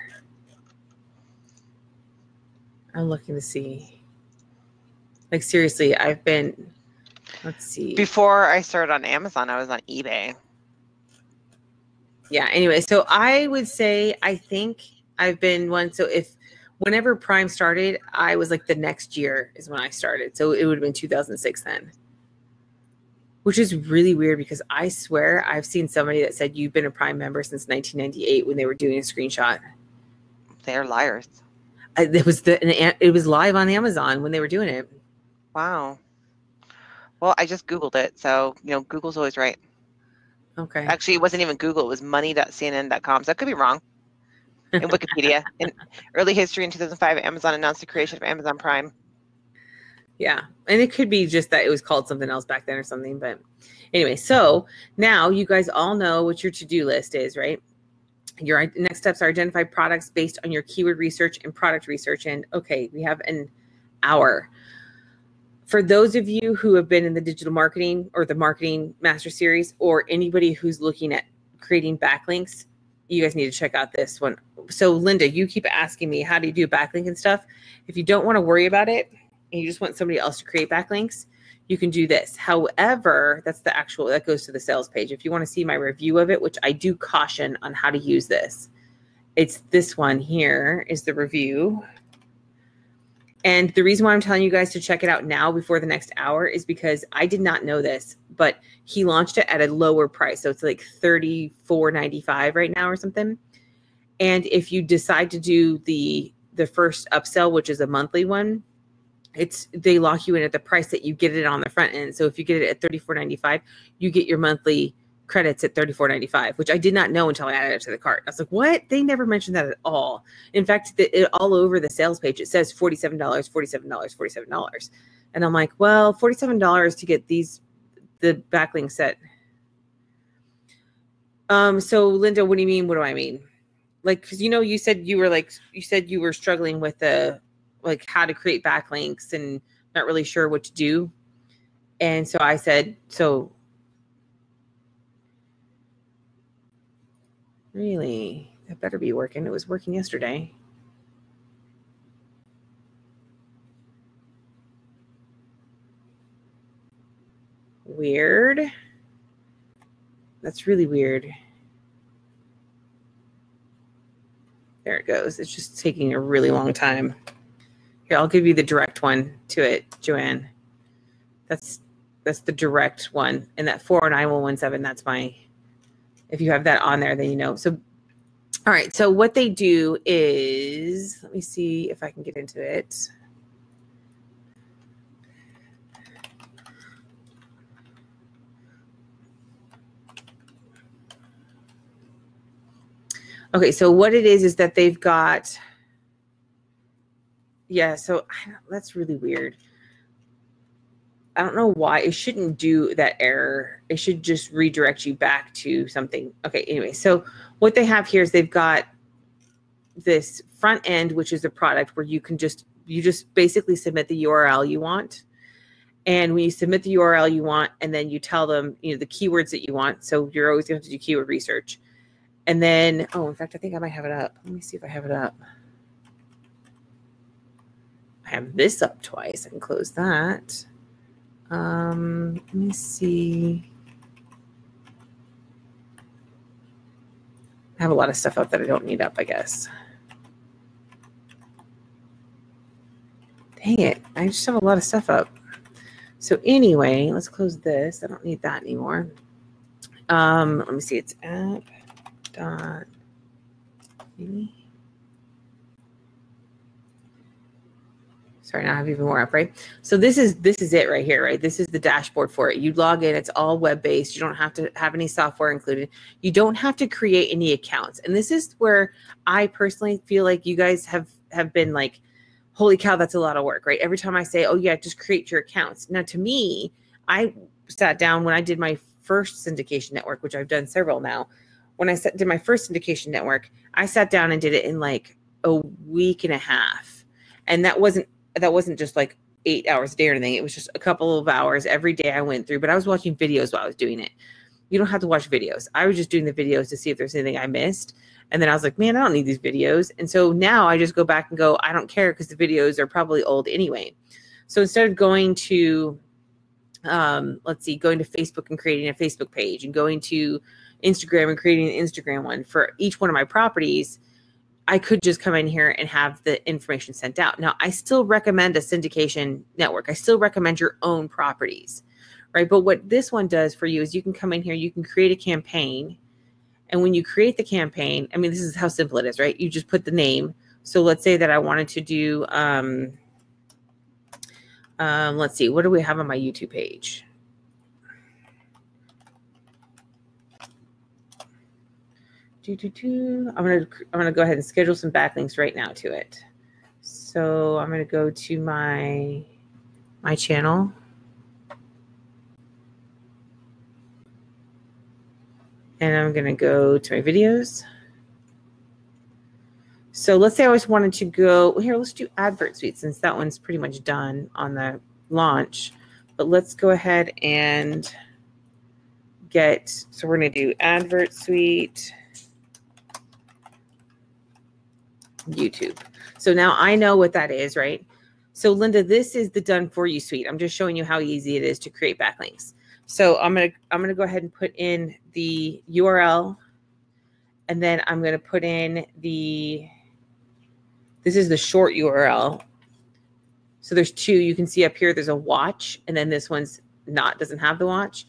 Speaker 1: I'm looking to see. Like, seriously, I've been, let's see.
Speaker 2: Before I started on Amazon, I was on eBay.
Speaker 1: Yeah, anyway, so I would say, I think I've been one. So whenever Prime started, I was like the next year is when I started. So it would have been 2006 then. Which is really weird, because I swear I've seen somebody that said you've been a Prime member since 1998 when they were doing a screenshot.
Speaker 2: They're liars.
Speaker 1: It was live on Amazon when they were doing it.
Speaker 2: Wow. Well, I just Googled it. So, Google's always right.
Speaker 1: Okay.
Speaker 2: Actually, it wasn't even Google. It was money.cnn.com. So that could be wrong. In Wikipedia. In early history in 2005, Amazon announced the creation of Amazon Prime.
Speaker 1: Yeah. And it could be just that it was called something else back then or something. But anyway, so now you guys all know what your to-do list is, right? Your next steps are identify products based on your keyword research and product research. And okay, we have an hour. For those of you who have been in the digital marketing or the marketing master series, or anybody who's looking at creating backlinks, you guys need to check out this one. So Linda, you keep asking me, how do you do backlink and stuff? If you don't want to worry about it and you just want somebody else to create backlinks, you can do this. However, that goes to the sales page. If you want to see my review of it, which I do caution on how to use this, it's this one here is the review. And the reason why I'm telling you guys to check it out now before the next hour is because I did not know this, but he launched it at a lower price. So it's like $34.95 right now or something. And if you decide to do the first upsell, which is a monthly one, they lock you in at the price that you get it on the front end. So if you get it at $34.95, you get your monthly credits at $34.95, which I did not know until I added it to the cart. I was like, what? They never mentioned that at all. In fact, all over the sales page, it says $47, $47, $47. And I'm like, well, $47 to get the backlink set. So Linda, what do you mean? What do I mean? Like, because you said you were struggling with how to create backlinks and not really sure what to do. And so I said, really, that better be working. It was working yesterday. Weird. That's really weird. There it goes. It's just taking a really long time. Here, I'll give you the direct one to it, Joanne. That's the direct one. And that 409117, that's my, if you have that on there, then you know. So, all right. So what they do is, let me see if I can get into it. Okay. So what it is that they've got, yeah. So that's really weird. I don't know why it shouldn't do that error. It should just redirect you back to something. Okay, anyway, so what they have here is they've got this front end, which is a product where you just basically submit the URL you want. And when you submit the URL you want, and then you tell them, the keywords that you want. So you're always going to have to do keyword research. And then, in fact, I think I might have it up. Let me see if I have it up. I have this up twice. I can close that. Let me see. I have a lot of stuff up that I don't need up, I guess. Dang it. I just have a lot of stuff up. So anyway, let's close this. I don't need that anymore. Let me see. It's app dot. Sorry, now I have even more up, right? So this is it right here, right? This is the dashboard for it. You log in, it's all web-based. You don't have to have any software included. You don't have to create any accounts. And this is where I personally feel like you guys have been like, holy cow, that's a lot of work, right? Every time I say, oh yeah, just create your accounts. Now to me, I sat down when I did my first syndication network, which I've done several now. When I did my first syndication network, I sat down and did it in like a week and a half. And that wasn't just like 8 hours a day or anything. It was just a couple of hours every day I went through, but I was watching videos while I was doing it. You don't have to watch videos. I was just doing the videos to see if there's anything I missed. And then I was like, man, I don't need these videos. And so now I just go back and go, I don't care because the videos are probably old anyway. So instead of going to, going to Facebook and creating a Facebook page and going to Instagram and creating an Instagram one for each one of my properties, I could just come in here and have the information sent out. Now, I still recommend a syndication network. I still recommend your own properties, right? But what this one does for you is you can come in here, you can create a campaign. And when you create the campaign, I mean, this is how simple it is, right? You just put the name. So let's say that I wanted to do, let's see, what do we have on my YouTube page? I'm gonna go ahead and schedule some backlinks right now to it. So I'm gonna go to my channel. And I'm going to go to my videos. So let's say I always wanted to go, well, here, let's do Advert Suite since that one's pretty much done on the launch. But let's go ahead and so we're going to do Advert Suite, YouTube. So now I know what that is, right? So Linda, this is the done for you suite. I'm just showing you how easy it is to create backlinks. So I'm gonna go ahead and put in the URL, and then I'm gonna put in this is the short URL. So there's two. You can see up here there's a watch, and then this one's doesn't have the watch.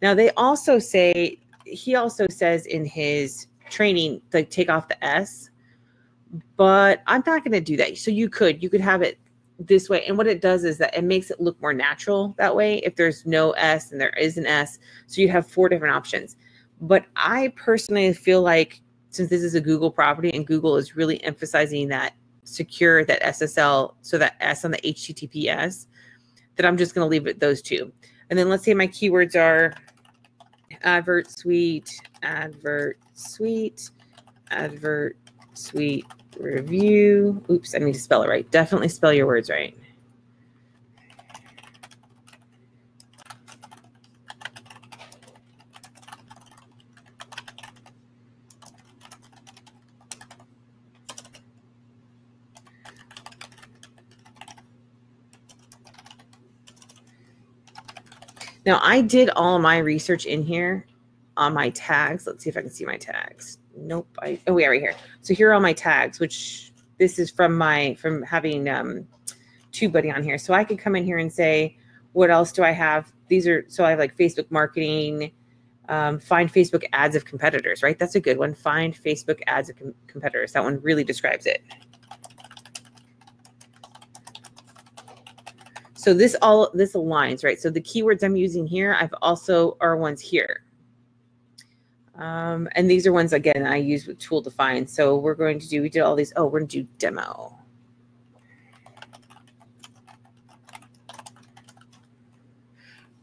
Speaker 1: Now he also says in his training, like, take off the S, but I'm not gonna do that. So you could have it this way, and what it does is that it makes it look more natural that way if there's no S and there is an S. So you have 4 different options. But I personally feel like, since this is a Google property and Google is really emphasizing that secure, that SSL, so that S on the HTTPS, that I'm just going to leave it those 2. And then let's say my keywords are Advert Suite, Advert Suite, Advert Suite review. Oops, I need to spell it right. Definitely spell your words right. Now, I did all my research in here on my tags. Let's see if I can see my tags. Nope. Oh, yeah, right here. So here are all my tags, which this is from having TubeBuddy on here. So I could come in here and say, what else do I have? So I have like Facebook marketing, find Facebook ads of competitors, right? That's a good one. Find Facebook ads of competitors. That one really describes it. So this aligns, right? So the keywords I'm using here, are ones here. And these are ones, again, I use with Tool Define. So we did all these. Oh, we're going to do demo.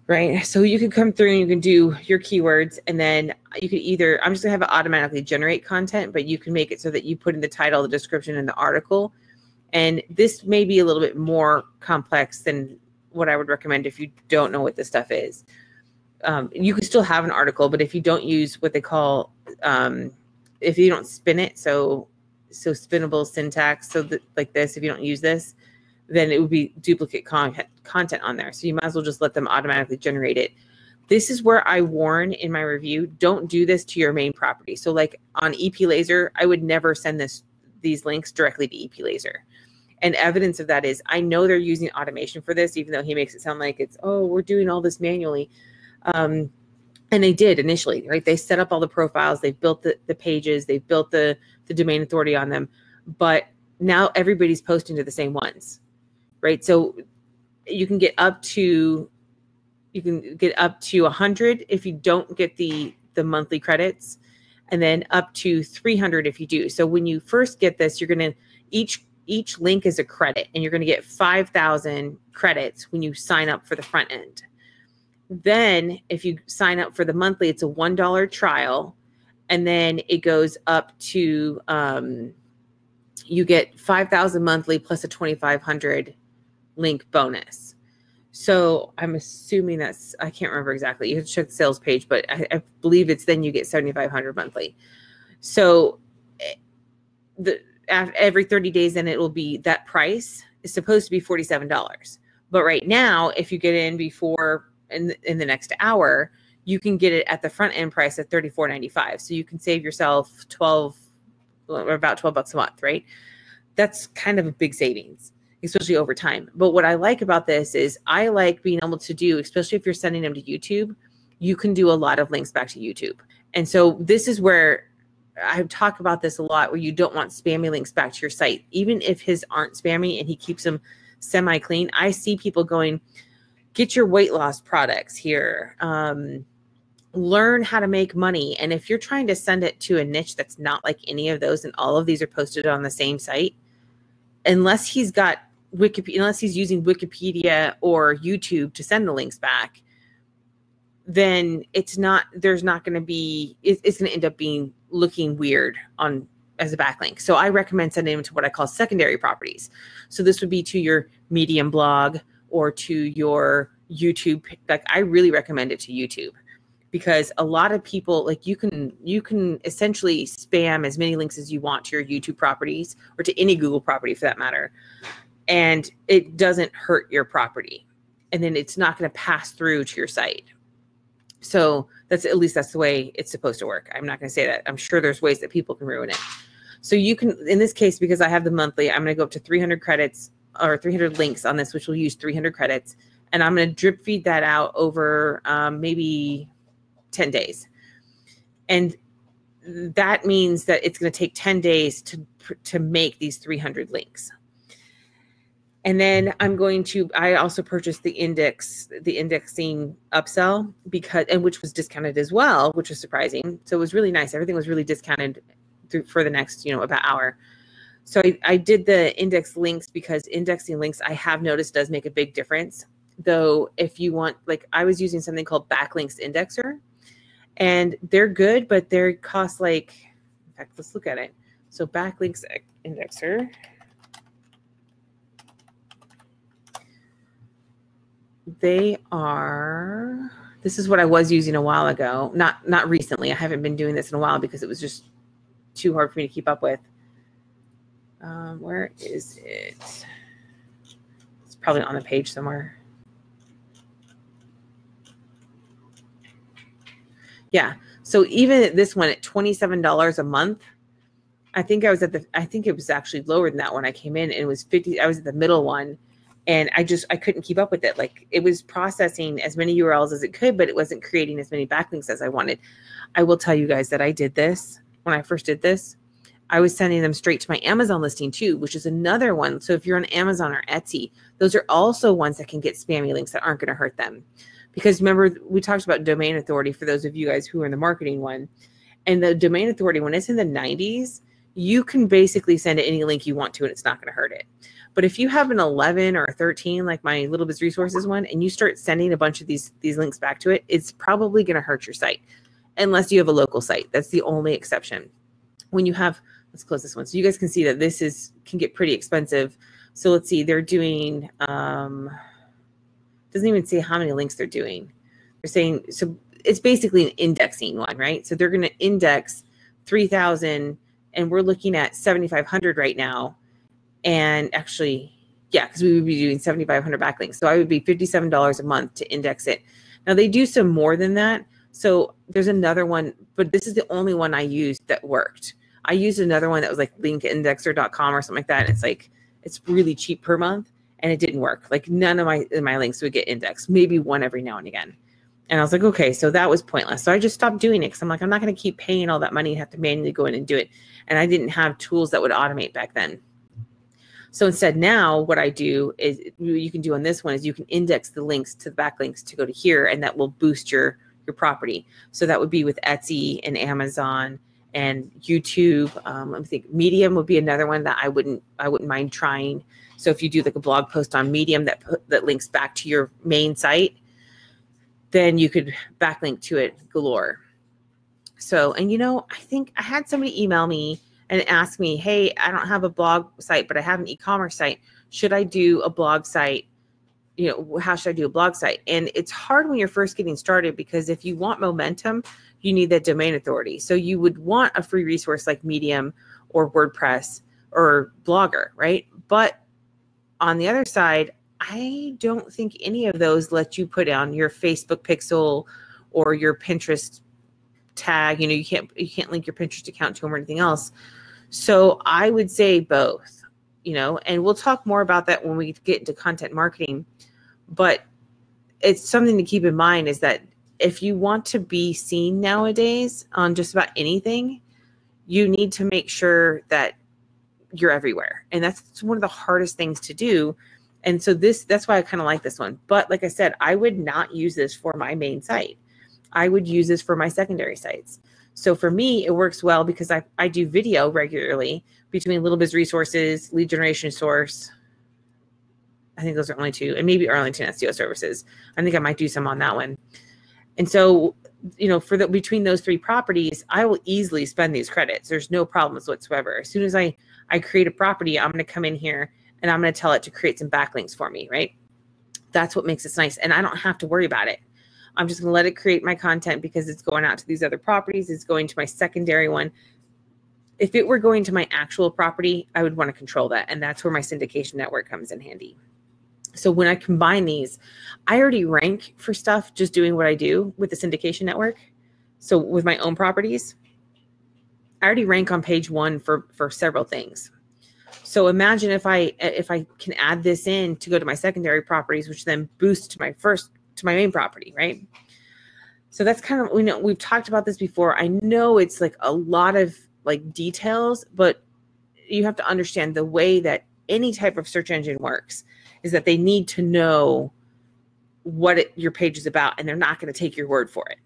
Speaker 1: Right. So you can come through and you can do your keywords, and then you could either, I'm just going to have it automatically generate content, but you can make it so that you put in the title, the description, and the article. And this may be a little bit more complex than what I would recommend if you don't know what this stuff is. You can still have an article, but if you don't use what they call, if you don't spin it, so spinnable syntax, like this, if you don't use this, then it would be duplicate content on there. So you might as well just let them automatically generate it. This is where I warn in my review, don't do this to your main property. So like on EP Laser, I would never send these links directly to EP Laser. And evidence of that is, I know they're using automation for this, even though he makes it sound like it's, oh, we're doing all this manually. And they did initially, right? They set up all the profiles, they've built the pages, they've built the domain authority on them, but now everybody's posting to the same ones, right? So you can get up to 100 if you don't get the monthly credits, and then up to 300 if you do. So when you first get this, you're going to each link is a credit, and you're going to get 5,000 credits when you sign up for the front end. Then if you sign up for the monthly, it's a $1 trial, and then it goes up to you get 5,000 monthly plus a 2,500 link bonus. So I'm assuming that's, I can't remember exactly. You have to check the sales page, but I believe it's then you get 7,500 monthly. So every 30 days, then it will be, that price is supposed to be $47. But right now, if you get in before in the next hour, you can get it at the front end price at $34.95. So you can save yourself about $12 a month, right? That's kind of a big savings, especially over time. But what I like about this is I like being able to do, especially if you're sending them to YouTube, you can do a lot of links back to YouTube. And so this is where I talk about this a lot, where you don't want spammy links back to your site. Even if his aren't spammy and he keeps them semi-clean, I see people going, get your weight loss products here. Learn how to make money. And if you're trying to send it to a niche that's not like any of those, and all of these are posted on the same site, unless he's got Wikipedia, unless he's using Wikipedia or YouTube to send the links back, then there's not going to be, it's going to end up being looking weird as a backlink. So I recommend sending them to what I call secondary properties. So this would be to your Medium blog or to your YouTube. Like, I really recommend it to YouTube, because a lot of people, like, you can essentially spam as many links as you want to your YouTube properties, or to any Google property for that matter, and it doesn't hurt your property, and then it's not going to pass through to your site. So that's the way it's supposed to work. I'm not going to say that. I'm sure there's ways that people can ruin it. So you can, in this case, because I have the monthly, I'm going to go up to 300 credits or 300 links on this, which will use 300 credits. And I'm going to drip feed that out over maybe 10 days. And that means that it's going to take 10 days to make these 300 links. And then I also purchased the indexing upsell, which was discounted as well, which was surprising. So it was really nice. Everything was really discounted for the next, about hour. So I did the index links, because indexing links, I have noticed, does make a big difference. Though if you want, like, I was using something called Backlinks Indexer, and they're good, but they cost in fact, let's look at it. So Backlinks Indexer. This is what I was using a while ago. Not recently. I haven't been doing this in a while because it was just too hard for me to keep up with. Where is it? It's probably on the page somewhere. Yeah. So even this one at $27 a month, I think it was actually lower than that when I came in, and it was 50. I was at the middle one. And I couldn't keep up with it. Like, it was processing as many URLs as it could, but it wasn't creating as many backlinks as I wanted. I will tell you guys that I did this. When I first did this, I was sending them straight to my Amazon listing too, which is another one. So if you're on Amazon or Etsy, those are also ones that can get spammy links that aren't going to hurt them. Because remember, we talked about domain authority for those of you guys who are in the marketing one. And the domain authority, when it's in the 90s, you can basically send it any link you want to, and it's not going to hurt it. But if you have an 11 or a 13, like my Little Biz Resources one, and you start sending a bunch of these links back to it, it's probably going to hurt your site, unless you have a local site. That's the only exception. When you have, let's close this one, so you guys can see that this can get pretty expensive. So let's see, they're doing, doesn't even say how many links they're doing. They're saying, so it's basically an indexing one, right? So they're going to index 3,000, and we're looking at 7,500 right now. And actually, yeah, because we would be doing 7,500 backlinks. So I would be $57 a month to index it. Now they do some more than that. So there's another one, but this is the only one I used that worked. I used another one that was like linkindexer.com or something like that. And it's really cheap per month, and it didn't work. Like, none of my links would get indexed, maybe one every now and again. And I was like, okay, so that was pointless. So I just stopped doing it, because I'm like, I'm not going to keep paying all that money and have to manually go in and do it. And I didn't have tools that would automate back then. So instead now what I do is you can do on this one is you can index the links to the backlinks to go to here, and that will boost your property. So that would be with Etsy and Amazon and YouTube. Let me think. Medium would be another one that I wouldn't mind trying. So if you do like a blog post on Medium that links back to your main site, then you could backlink to it galore. So, and you know, I think I had somebody email me and ask me, hey, I don't have a blog site, but I have an e-commerce site. Should I do a blog site? You know, how should I do a blog site? And it's hard when you're first getting started, because if you want momentum, you need that domain authority. So you would want a free resource like Medium or WordPress or Blogger, right? But on the other side, I don't think any of those let you put on your Facebook pixel or your Pinterest tag. You know, you can't link your Pinterest account to them or anything else. So I would say both, you know, and we'll talk more about that when we get into content marketing. But it's something to keep in mind is that if you want to be seen nowadays on just about anything, you need to make sure that you're everywhere. And that's one of the hardest things to do. And so that's why I kind of like this one. But like I said, I would not use this for my main site. I would use this for my secondary sites. So for me, it works well because I do video regularly between Little Biz Resources, Lead Generation Source. I think those are only two, and maybe Arlington SEO Services. I think I might do some on that one. And so, you know, between those three properties, I will easily spend these credits. There's no problems whatsoever. As soon as I create a property, I'm going to come in here and I'm going to tell it to create some backlinks for me, right? That's what makes this nice. And I don't have to worry about it. I'm just going to let it create my content because it's going out to these other properties. It's going to my secondary one. If it were going to my actual property, I would want to control that. And that's where my syndication network comes in handy. So when I combine these, I already rank for stuff just doing what I do with the syndication network. So with my own properties, I already rank on page 1 for several things. So imagine if I can add this in to go to my secondary properties, which then boosts to my main property, right? So that's kind of, we've talked about this before. I know it's like a lot of like details, but you have to understand the way that any type of search engine works is that they need to know what your page is about, and they're not going to take your word for it,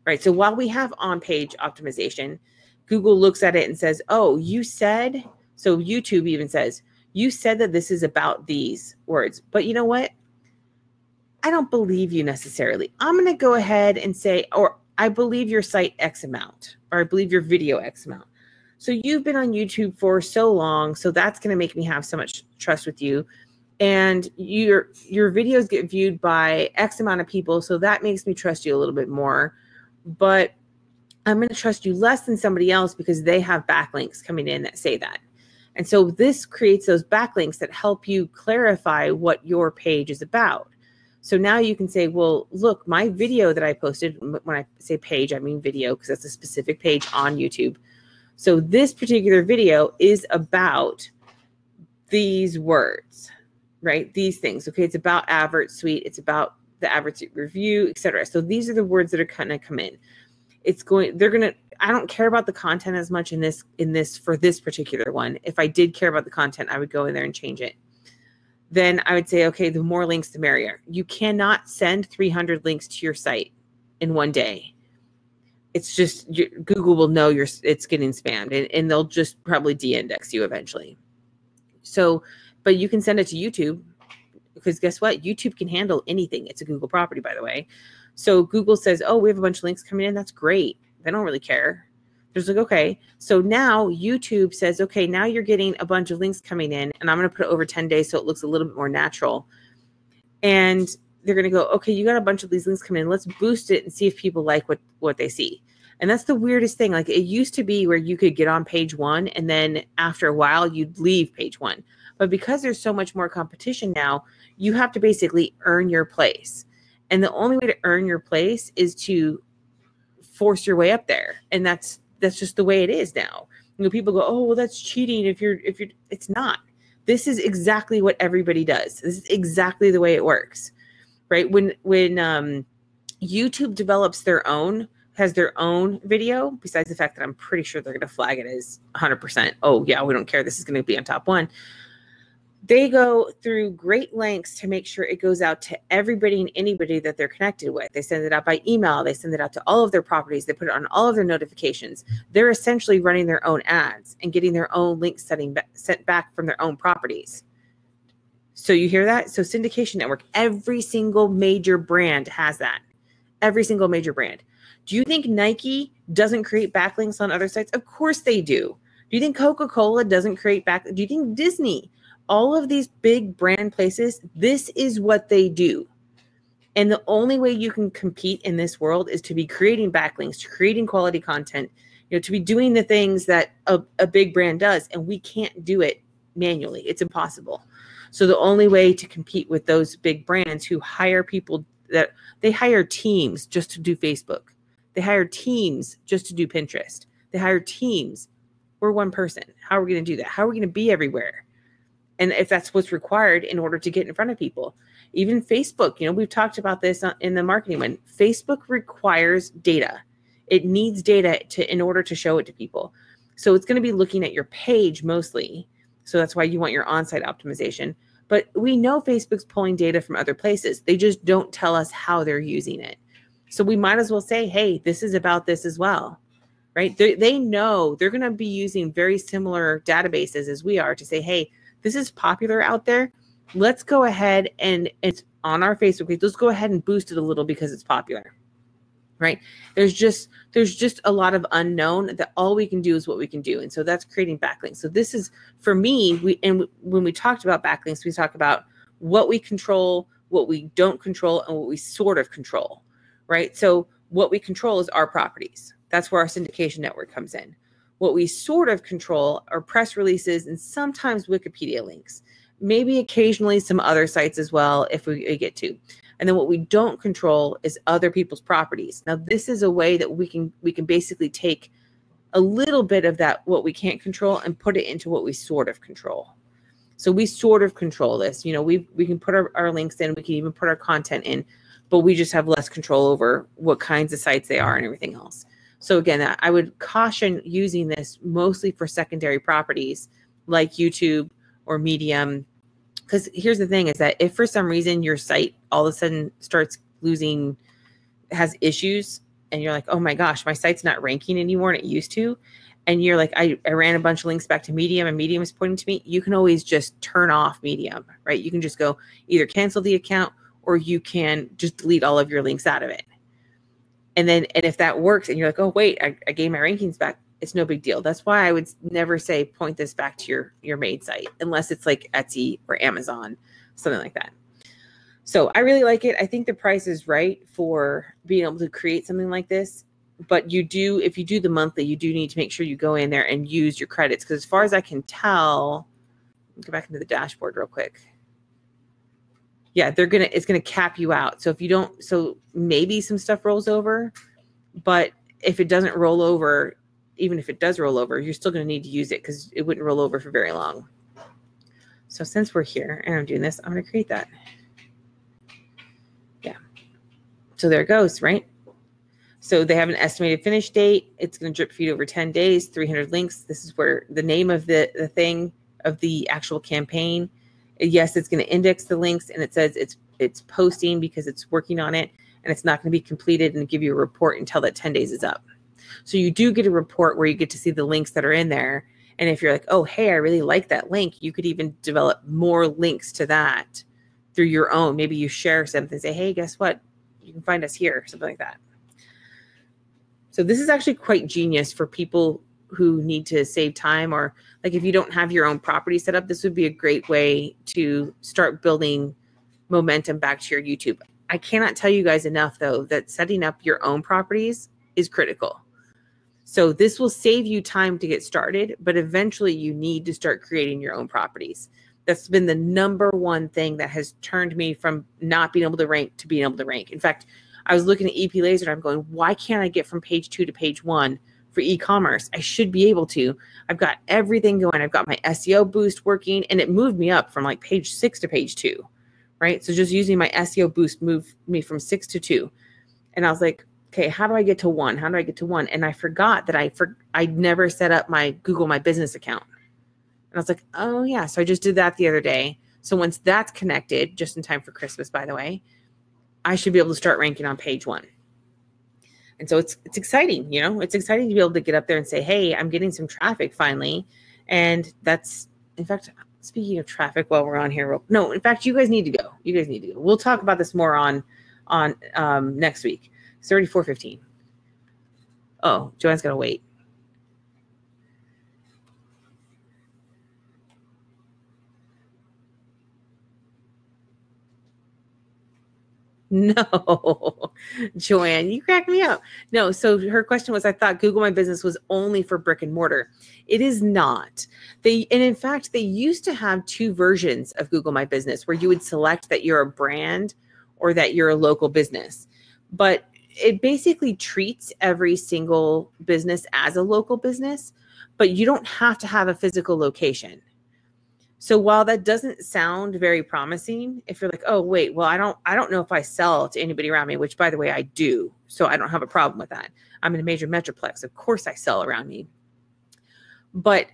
Speaker 1: right? So while we have on-page optimization, Google looks at it and says, oh, you said, so YouTube even says, you said that this is about these words, but you know what? I don't believe you necessarily. I'm going to go ahead and say, or I believe your site X amount, or I believe your video X amount. So you've been on YouTube for so long, so that's going to make me have so much trust with you. And your videos get viewed by X amount of people, so that makes me trust you a little bit more. But I'm going to trust you less than somebody else because they have backlinks coming in that say that. And so this creates those backlinks that help you clarify what your page is about. So now you can say, well, look, my video that I posted, when I say page, I mean video because that's a specific page on YouTube. So this particular video is about these words, right? These things. Okay, it's about AdVert Suite. It's about the AdVert Suite review, etc. So these are the words that are going to come in. I don't care about the content as much in this for this particular one. If I did care about the content, I would go in there and change it. Then I would say, okay, the more links, the merrier. You cannot send 300 links to your site in one day. It's just, Google will know it's getting spammed, and they'll just probably de-index you eventually. So, but you can send it to YouTube because guess what? YouTube can handle anything. It's a Google property, by the way. So Google says, oh, we have a bunch of links coming in. That's great. They don't really care. They're just like, okay. So now YouTube says, okay, now you're getting a bunch of links coming in, and I'm going to put it over 10 days so it looks a little bit more natural. And they're going to go, okay, you got a bunch of these links coming in. Let's boost it and see if people like what they see. And that's the weirdest thing. Like, it used to be where you could get on page 1, and then after a while you'd leave page 1. But because there's so much more competition now, you have to basically earn your place. And the only way to earn your place is to force your way up there. And that's just the way it is now. You know, people go, oh, well, that's cheating if you're, it's not. This is exactly what everybody does. This is exactly the way it works, right? When YouTube develops has their own video, besides the fact that I'm pretty sure they're going to flag it as 100%. Oh yeah, we don't care. This is going to be on top 1. They go through great lengths to make sure it goes out to everybody and anybody that they're connected with. They send it out by email. They send it out to all of their properties. They put it on all of their notifications. They're essentially running their own ads and getting their own links sent back from their own properties. So you hear that? So syndication network, every single major brand has that. Every single major brand. Do you think Nike doesn't create backlinks on other sites? Of course they do. Do you think Coca-Cola doesn't create backlinks? Do you think Disney? All of these big brand places, this is what they do. And the only way you can compete in this world is to be creating backlinks, to creating quality content, to be doing the things that a big brand does. And we can't do it manually. It's impossible. So the only way to compete with those big brands who hire people, that they hire teams just to do Facebook. They hire teams just to do Pinterest. They hire teams. We're one person. How are we going to do that? How are we going to be everywhere? And if that's what's required in order to get in front of people, even Facebook, we've talked about this in the marketing one. Facebook requires data. It needs data in order to show it to people. So it's going to be looking at your page mostly. So that's why you want your on-site optimization. But we know Facebook's pulling data from other places. They just don't tell us how they're using it. So we might as well say, hey, this is about this as well, right? They know they're going to be using very similar databases as we are to say, hey, this is popular out there. Let's go ahead and it's on our Facebook page. Let's go ahead and boost it a little because it's popular, right? There's just a lot of unknown that all we can do is what we can do. And so that's creating backlinks. So this is, for me, when we talked about backlinks, we talk about what we control, what we don't control, and what we sort of control, right? So what we control is our properties. That's where our syndication network comes in. What we sort of control are press releases and sometimes Wikipedia links, maybe occasionally some other sites as well if we get to. And then what we don't control is other people's properties. Now, this is a way that we can basically take a little bit of that, what we can't control, and put it into what we sort of control. So we sort of control this. We can put our links in, we can even put our content in, but we just have less control over what kinds of sites they are and everything else. So again, I would caution using this mostly for secondary properties like YouTube or Medium. Because here's the thing is that if for some reason your site all of a sudden has issues and you're like, oh my gosh, my site's not ranking anymore and it used to, and you're like, I ran a bunch of links back to Medium and Medium is pointing to me, you can always just turn off Medium, right? You can just go either cancel the account or you can just delete all of your links out of it. And if that works and you're like, oh, wait, I gave my rankings back, it's no big deal. That's why I would never say point this back to your main site, unless it's like Etsy or Amazon, something like that. So I really like it. I think the price is right for being able to create something like this. But if you do the monthly, you do need to make sure you go in there and use your credits. Because as far as I can tell, go back into the dashboard real quick. Yeah, it's gonna cap you out. So if you don't, so maybe some stuff rolls over, but if it doesn't roll over, even if it does roll over, you're still gonna need to use it because it wouldn't roll over for very long. So since we're here and I'm doing this, I'm gonna create that. Yeah. So there it goes, right? So they have an estimated finish date. It's gonna drip feed over 10 days, 300 links. This is where the name of the thing of the actual campaign. Yes, it's going to index the links and it says it's posting because it's working on it, and it's not going to be completed and give you a report until that 10 days is up. So you do get a report where you get to see the links that are in there. And if you're like, oh, hey, I really like that link, you could even develop more links to that through your own. Maybe you share something, say, hey, guess what? You can find us here, something like that. So this is actually quite genius for people who need to save time, or like if you don't have your own property set up, this would be a great way to start building momentum back to your YouTube. I cannot tell you guys enough though, that setting up your own properties is critical. So this will save you time to get started, but eventually you need to start creating your own properties. That's been the number one thing that has turned me from not being able to rank to being able to rank. In fact, I was looking at EP Laser and I'm going, why can't I get from page 2 to page 1? For e-commerce? I should be able to. I've got everything going. I've got my SEO boost working, and it moved me up from like page 6 to page 2, right? So just using my SEO boost moved me from 6 to 2. And I was like, okay, how do I get to 1? How do I get to 1? And I forgot that I never set up my Google My Business account. And I was like, oh yeah. So I just did that the other day. So once that's connected, just in time for Christmas, by the way, I should be able to start ranking on page 1. And so it's exciting, you know, it's exciting to be able to get up there and say, hey, I'm getting some traffic finally. And that's, in fact, speaking of traffic while we're on here, no, in fact, you guys need to go. You guys need to go. We'll talk about this more on next week. It's already 4:15. Oh, Joanne's got to wait. No, Joanne, you cracked me up. No, so her question was, I thought Google My Business was only for brick and mortar. It is not. And in fact, they used to have 2 versions of Google My Business where you would select that you're a brand or that you're a local business. But it basically treats every single business as a local business, but you don't have to have a physical location. So while that doesn't sound very promising, if you're like, oh, wait, well, I don't know if I sell to anybody around me, which by the way, I do. So I don't have a problem with that. I'm in a major metroplex. Of course I sell around me. But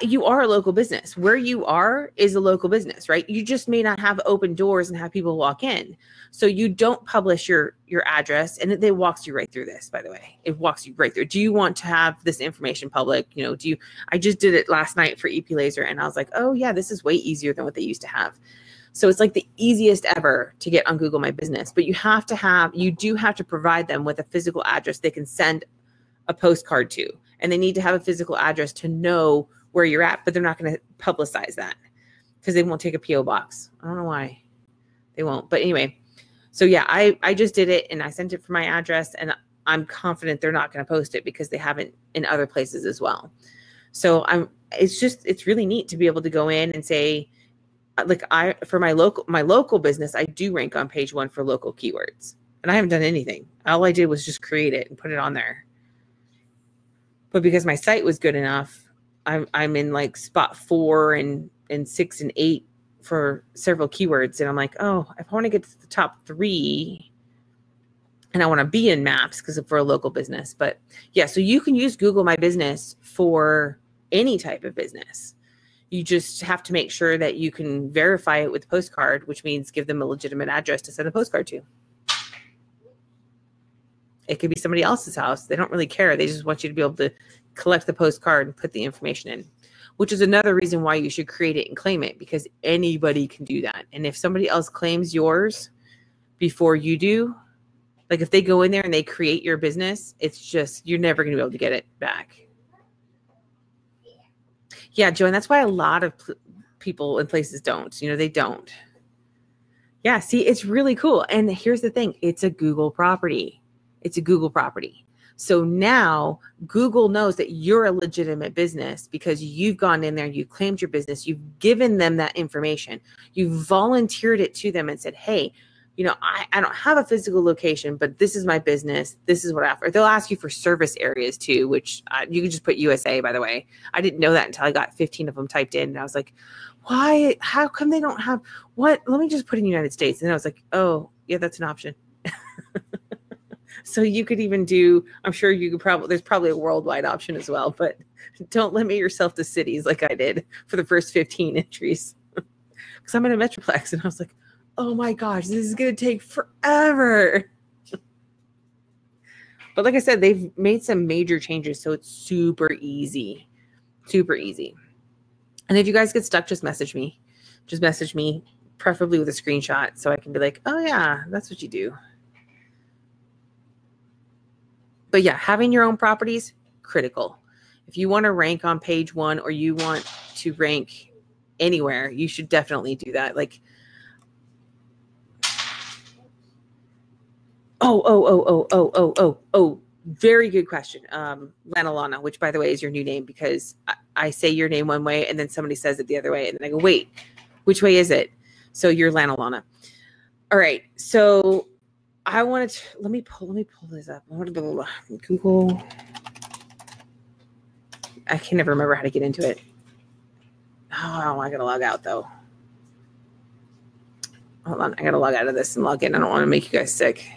Speaker 1: you are a local business. Where you are is a local business, right? You just may not have open doors and have people walk in. So you don't publish your address, and it walks you right through this, by the way. It walks you right through. Do you want to have this information public? You know, I just did it last night for EP Laser, and I was like, oh yeah, this is way easier than what they used to have. So it's like the easiest ever to get on Google My Business, but you do have to provide them with a physical address they can send a postcard to, and they need to have a physical address to know where you're at, but they're not going to publicize that because they won't take a PO box. I don't know why they won't, but anyway. So yeah, I just did it and I sent it for my address, and I'm confident they're not going to post it because they haven't in other places as well. So it's really neat to be able to go in and say, like, for my local business, I do rank on page 1 for local keywords, and I haven't done anything. All I did was just create it and put it on there. But because my site was good enough, I'm in like spot 4 and 6 and 8 for several keywords. And I'm like, oh, if I want to get to the top 3 and I want to be in maps because for a local business. But yeah, so you can use Google My Business for any type of business. You just have to make sure that you can verify it with a postcard, which means give them a legitimate address to send a postcard to. It could be somebody else's house. They don't really care. They just want you to be able to collect the postcard and put the information in, which is another reason why you should create it and claim it, because anybody can do that. And if somebody else claims yours before you do, like if they go in there and they create your business, it's just, you're never going to be able to get it back. Yeah, Joanne, that's why a lot of people and places don't, they don't. Yeah, see, it's really cool. And here's the thing. It's a Google property. It's a Google property. So now Google knows that you're a legitimate business because you've gone in there, you've claimed your business, you've given them that information, you've volunteered it to them and said, hey, I don't have a physical location, but this is my business. This is what I offer. They'll ask you for service areas too, which you can just put USA, by the way. I didn't know that until I got 15 of them typed in. And I was like, why? How come they don't have what? Let me just put in United States. And I was like, oh, yeah, that's an option. So you could even do, I'm sure you could there's probably a worldwide option as well, but don't limit yourself to cities like I did for the first 15 entries. Because I'm in a metroplex and I was like, oh my gosh, this is going to take forever. But like I said, they've made some major changes, so it's super easy. Super easy. And if you guys get stuck, just message me. Just message me, preferably with a screenshot, so I can be like, oh yeah, that's what you do. But yeah, having your own properties, critical. If you want to rank on page 1 or you want to rank anywhere, you should definitely do that. Like, very good question. Lanalana, which by the way is your new name, because I say your name one way and then somebody says it the other way. And then I go, wait, which way is it? So you're Lanalana. All right. So I wanted to, let me pull this up. Google. I can never remember how to get into it. Oh, I gotta log out though. Hold on, I gotta log out of this and log in. I don't want to make you guys sick.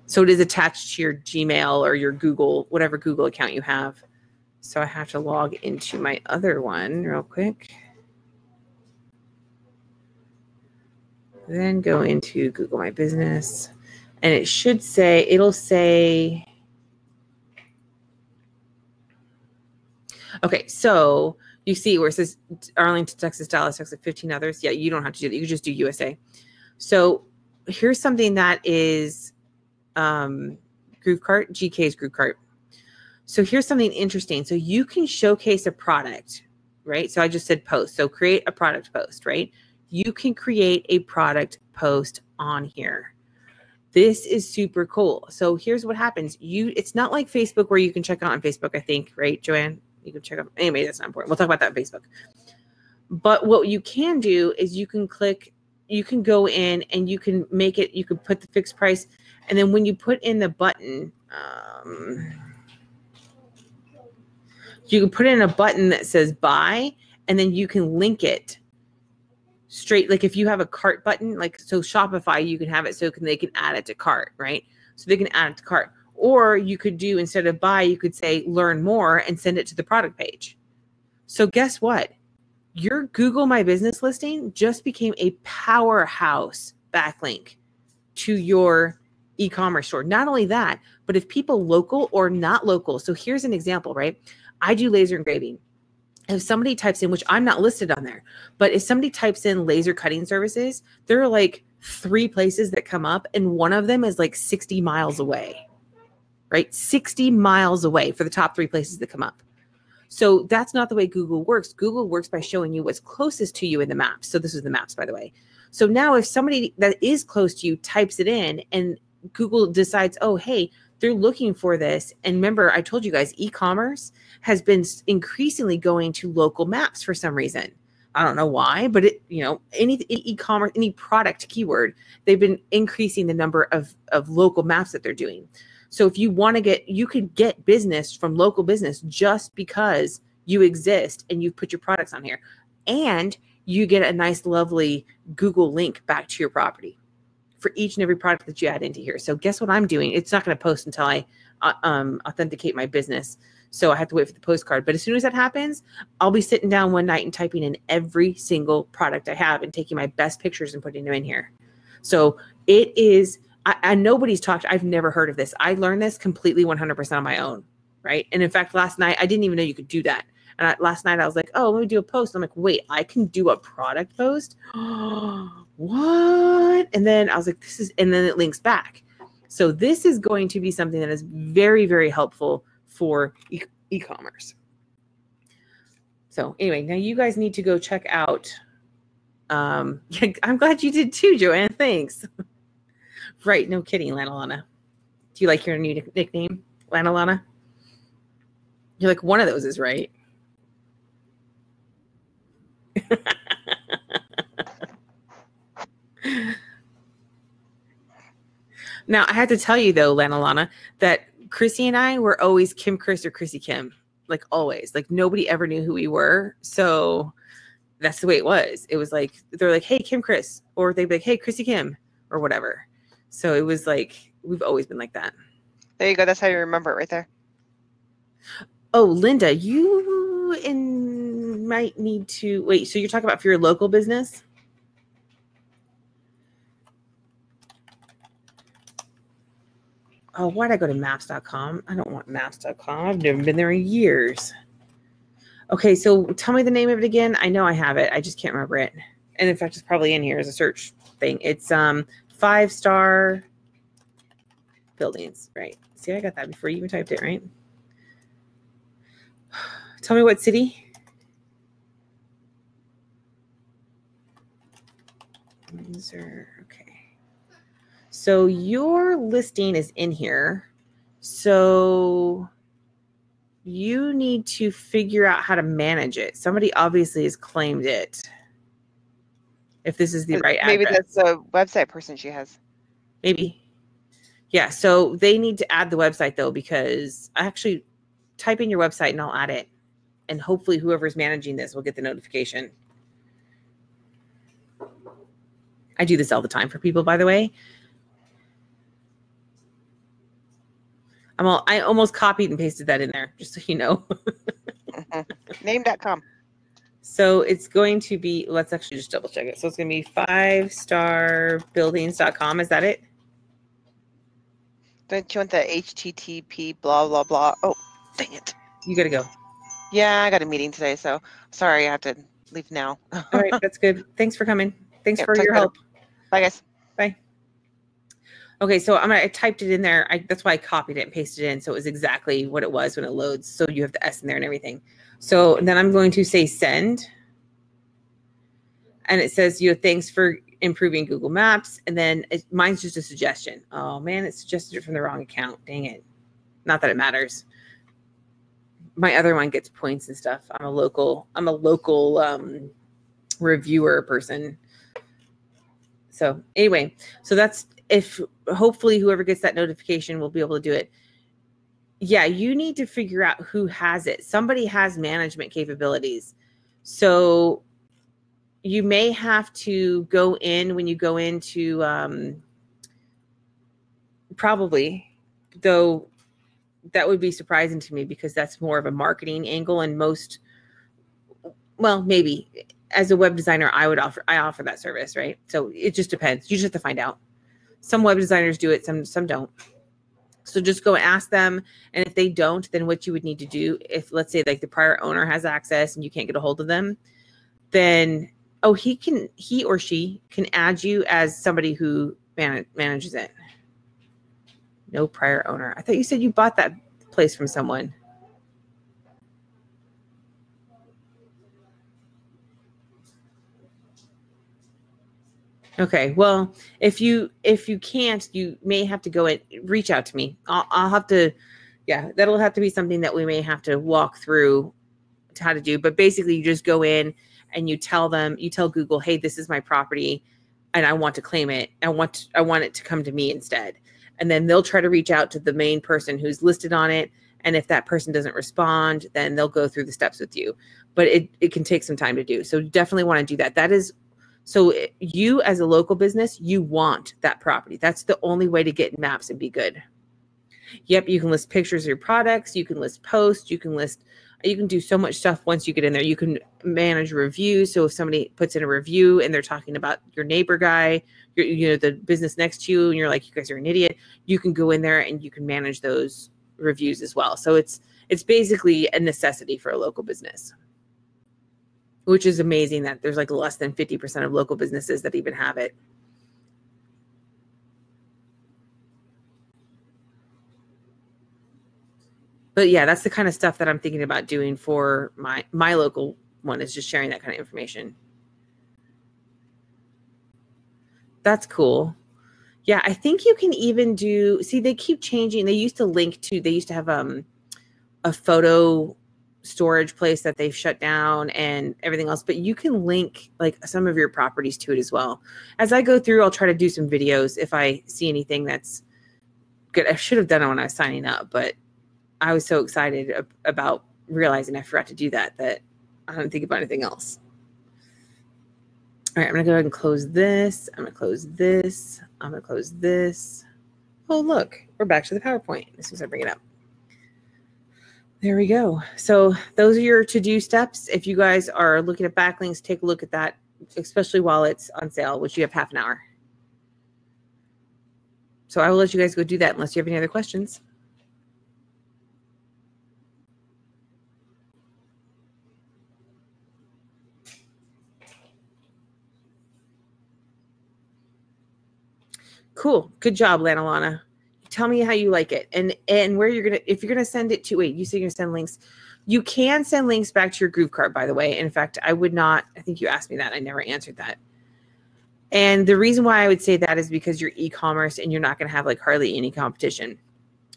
Speaker 1: So it is attached to your Gmail or your Google, whatever Google account you have. So I have to log into my other one real quick. Then go into Google My Business. And it should say, it'll say, okay, so you see where it says Arlington, Texas, Dallas, Texas, 15 others. Yeah, you don't have to do that. You can just do USA. So here's something that is GrooveCart, GK's GrooveCart. So here's something interesting. So you can showcase a product, right? So I just said post. So create a product post, right? You can create a product post on here. This is super cool. So here's what happens. It's not like Facebook where you can check out on Facebook, I think, right, Joanne? You can check out. Anyway, that's not important. We'll talk about that on Facebook. But what you can do is you can go in and you can make it, you can put the fixed price. And then when you put in the button, you can put in a button that says buy, and then you can link it straight. Like if you have a cart button, like so Shopify, you can have it so they can add it to cart, right? So they can add it to cart. Or you could do, instead of buy, you could say learn more and send it to the product page. So guess what? Your Google My Business listing just became a powerhouse backlink to your e-commerce store. Not only that, but if people local or not local. So here's an example, right? I do laser engraving. If somebody types in, which I'm not listed on there, but if somebody types in laser cutting services, there are like 3 places that come up, and one of them is like 60 miles away, right? 60 miles away for the top 3 places that come up. So that's not the way Google works. Google works by showing you what's closest to you in the maps. So this is the maps, by the way. So now if somebody that is close to you types it in and Google decides, oh, hey, they're looking for this. And remember, I told you guys, e-commerce has been increasingly going to local maps for some reason. I don't know why, but any e-commerce, any product keyword, they've been increasing the number of local maps that they're doing. So if you want to you could get business from local business just because you exist and you've put your products on here, and you get a nice, lovely Google link back to your property for each and every product that you add into here. So guess what I'm doing? It's not going to post until I authenticate my business. So I have to wait for the postcard. But as soon as that happens, I'll be sitting down one night and typing in every single product I have and taking my best pictures and putting them in here. So it is, nobody's talked, I've never heard of this. I learned this completely 100% on my own, right? And in fact, last night, I didn't even know you could do that. And last night I was like, oh, let me do a post. I'm like, wait, I can do a product post? What? And then I was like, and then it links back. So this is going to be something that is very, very helpful for e-commerce. So anyway, now you guys need to go check out. I'm glad you did too, Joanne. Thanks. Right. No kidding, Lanalana. Do you like your new nickname, Lanalana? You're like, one of those is right. Now, I have to tell you, though, Lanalana, that Chrissy and I were always Kim Chris or Chrissy Kim. Like, always. Like, nobody ever knew who we were. So that's the way it was. It was like, they're like, hey, Kim Chris. Or they'd be like, hey, Chrissy Kim. Or whatever. So it was like, we've always been like that.
Speaker 2: There you go. That's how you remember it right there.
Speaker 1: Oh, Linda, you might need to wait. So you're talking about for your local business? Oh, why'd I go to maps.com? I don't want maps.com. I've never been there in years. Okay, so tell me the name of it again. I know I have it. I just can't remember it. And in fact, it's probably in here as a search thing. It's 5-star buildings, right? See, I got that before you even typed it, right? Tell me what city. Windsor, okay. So your listing is in here. So you need to figure out how to manage it. Somebody obviously has claimed it. If this is the right address.
Speaker 2: Maybe that's the website person she has.
Speaker 1: Maybe. Yeah, so they need to add the website though, because I actually type in your website and I'll add it. And hopefully whoever's managing this will get the notification. I do this all the time for people, by the way. I almost copied and pasted that in there, just so you know.
Speaker 2: Name.com.
Speaker 1: So it's going to be, let's actually just double check it. So it's going to be 5starbuildings.com. Is that it?
Speaker 2: Don't you want the HTTP blah, blah, blah? Oh, dang it.
Speaker 1: You got to go.
Speaker 2: Yeah, I got a meeting today, so sorry, I have to leave now.
Speaker 1: All right, that's good. Thanks for coming. Thanks for your help.
Speaker 2: Bye, guys.
Speaker 1: Bye. Okay, so I typed it in there. That's why I copied it and pasted it in, so it was exactly what it was when it loads. So you have the S in there and everything. So then I'm going to say send. And it says, thanks for improving Google Maps. And then mine's just a suggestion. Oh, man, it suggested it from the wrong account. Dang it. Not that it matters. My other one gets points and stuff. I'm a local reviewer person. So anyway, so that's hopefully whoever gets that notification will be able to do it. Yeah, you need to figure out who has it. Somebody has management capabilities. So you may have to go in when you go into probably, though that would be surprising to me because that's more of a marketing angle, and maybe as a web designer, I offer that service, right? So it just depends. You just have to find out. Some web designers do it, some don't. So just go ask them. And if they don't, then what you would need to do, if let's say like the prior owner has access and you can't get a hold of them, then he or she can add you as somebody who manages it. No prior owner. I thought you said you bought that place from someone. Okay, well, if you can't, you may have to go and reach out to me. I'll have to, that'll have to be something that we may have to walk through how to do. But basically, you just go in and you tell Google, hey, this is my property, and I want to claim it. I want it to come to me instead. And then they'll try to reach out to the main person who's listed on it. And if that person doesn't respond, then they'll go through the steps with you. But it can take some time to do. So definitely want to do that. That is. So you as a local business, you want that property. That's the only way to get maps and be good. Yep, you can list pictures of your products. You can list posts. You can do so much stuff once you get in there. You can manage reviews. So if somebody puts in a review and they're talking about your neighbor guy, the business next to you, and you're like, you guys are an idiot, you can go in there and you can manage those reviews as well. So it's basically a necessity for a local business, which is amazing that there's like less than 50% of local businesses that even have it. But yeah, that's the kind of stuff that I'm thinking about doing for my local one, is just sharing that kind of information. That's cool. Yeah, I think you can even they keep changing. They used to have a photo storage place that they've shut down and everything else, but you can link like some of your properties to it as well. As I go through, I'll try to do some videos if I see anything that's good. I should have done it when I was signing up, but I was so excited about realizing I forgot to do that I don't think about anything else. All right, I'm going to go ahead and close this. I'm going to close this. I'm going to close this. Oh, look, we're back to the PowerPoint as soon as I bring it up. There we go. So those are your to-do steps. If you guys are looking at backlinks, take a look at that, especially while it's on sale, which you have half an hour. So I will let you guys go do that unless you have any other questions. Cool. Good job, Lanalana. Tell me how you like it and where if you're gonna send it to. Wait, you said you're gonna send links. You can send links back to your GrooveCart, by the way. In fact, I would not. I think you asked me that. I never answered that. And the reason why I would say that is because you're e-commerce and you're not gonna have like hardly any competition.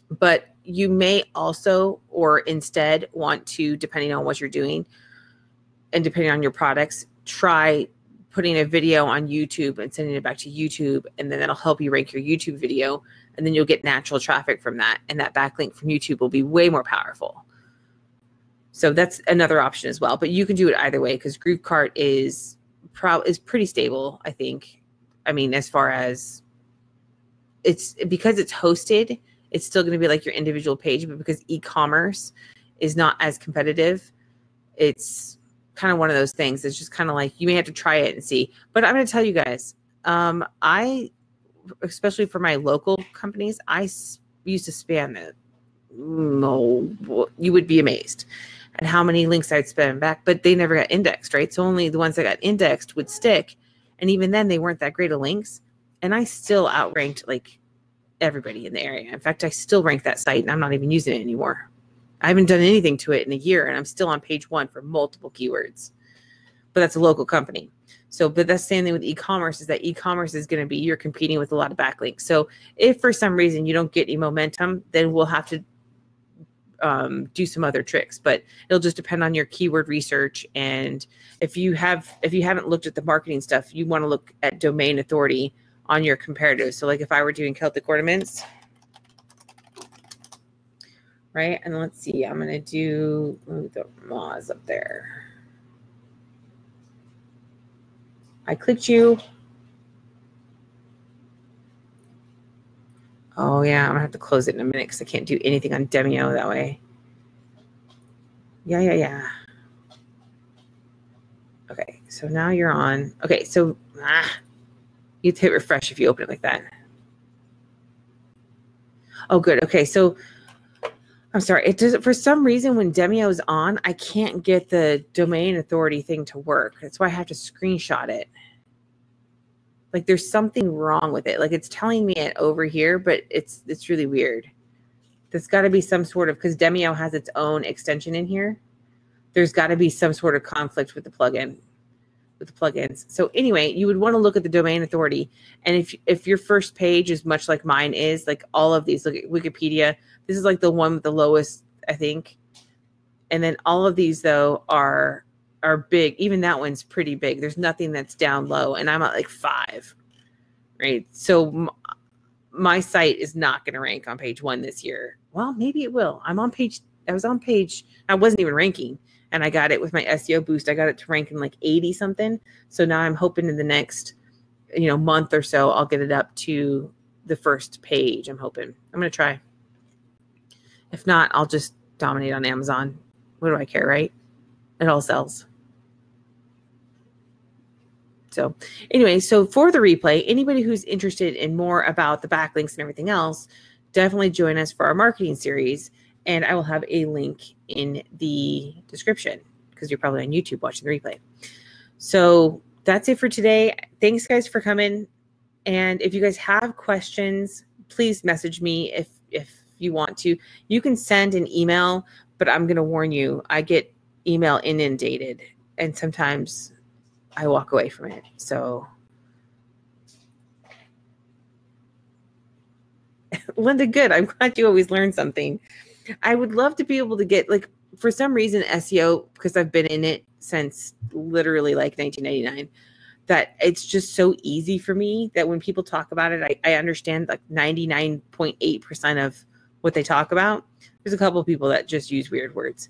Speaker 1: But you may also, or instead, want to, depending on what you're doing and depending on your products, try putting a video on YouTube and sending it back to YouTube, and then that'll help you rank your YouTube video, and then you'll get natural traffic from that, and that backlink from YouTube will be way more powerful. So that's another option as well, but you can do it either way because GrooveCart is pretty stable, I think. I mean, as far as because it's hosted, it's still going to be like your individual page, but because e-commerce is not as competitive, it's kind of one of those things. It's just kind of like, you may have to try it and see. But I'm going to tell you guys, especially for my local companies, I used to spam it. No, you would be amazed at how many links I'd spam back, but they never got indexed, right? So only the ones that got indexed would stick. And even then, they weren't that great of links. And I still outranked like everybody in the area. In fact, I still rank that site and I'm not even using it anymore. I haven't done anything to it in a year and I'm still on page 1 for multiple keywords. But that's a local company. So, but that's the same thing with e-commerce, is that e-commerce is going to be, you're competing with a lot of backlinks. So if for some reason you don't get any momentum, then we'll have to do some other tricks, but it'll just depend on your keyword research. And if you haven't looked at the marketing stuff, you want to look at domain authority on your comparatives. So like if I were doing Celtic ornaments, right? And let's see, I'm going to do the Moz up there. I clicked you. Oh yeah, I'm gonna have to close it in a minute because I can't do anything on Demio that way. Yeah. Okay, so now you're on. Okay, so you hit refresh if you open it like that. Oh, good. Okay, so I'm sorry. It does, for some reason, when Demio is on, I can't get the domain authority thing to work. That's why I have to screenshot it. Like there's something wrong with it. Like it's telling me it over here, but it's really weird. There's got to be some sort of, because Demio has its own extension in here. There's got to be some sort of conflict with the plugin, with the plugins. So anyway, you would want to look at the domain authority. And if your first page is much like mine is, like all of these, look at Wikipedia. This is like the one with the lowest, I think. And then all of these though are big. Even that one's pretty big. There's nothing that's down low, and I'm at like 5, right? So my site is not going to rank on page 1 this year. Well, maybe it will. I wasn't even ranking, and I got it with my SEO boost. I got it to rank in like 80 something. So now I'm hoping in the next, month or so, I'll get it up to the first page. I'm hoping. I'm going to try. If not, I'll just dominate on Amazon. What do I care, right? It all sells. So anyway, so for the replay, anybody who's interested in more about the backlinks and everything else, definitely join us for our marketing series. And I will have a link in the description because you're probably on YouTube watching the replay. So that's it for today. Thanks guys for coming. And if you guys have questions, please message me if you want to. You can send an email, but I'm going to warn you, I get email inundated and sometimes I walk away from it. So Linda, good. I'm glad you always learn something. I would love to be able to get, like, for some reason, SEO, because I've been in it since literally like 1999, that it's just so easy for me that when people talk about it, I understand like 99.8% of what they talk about. There's a couple of people that just use weird words,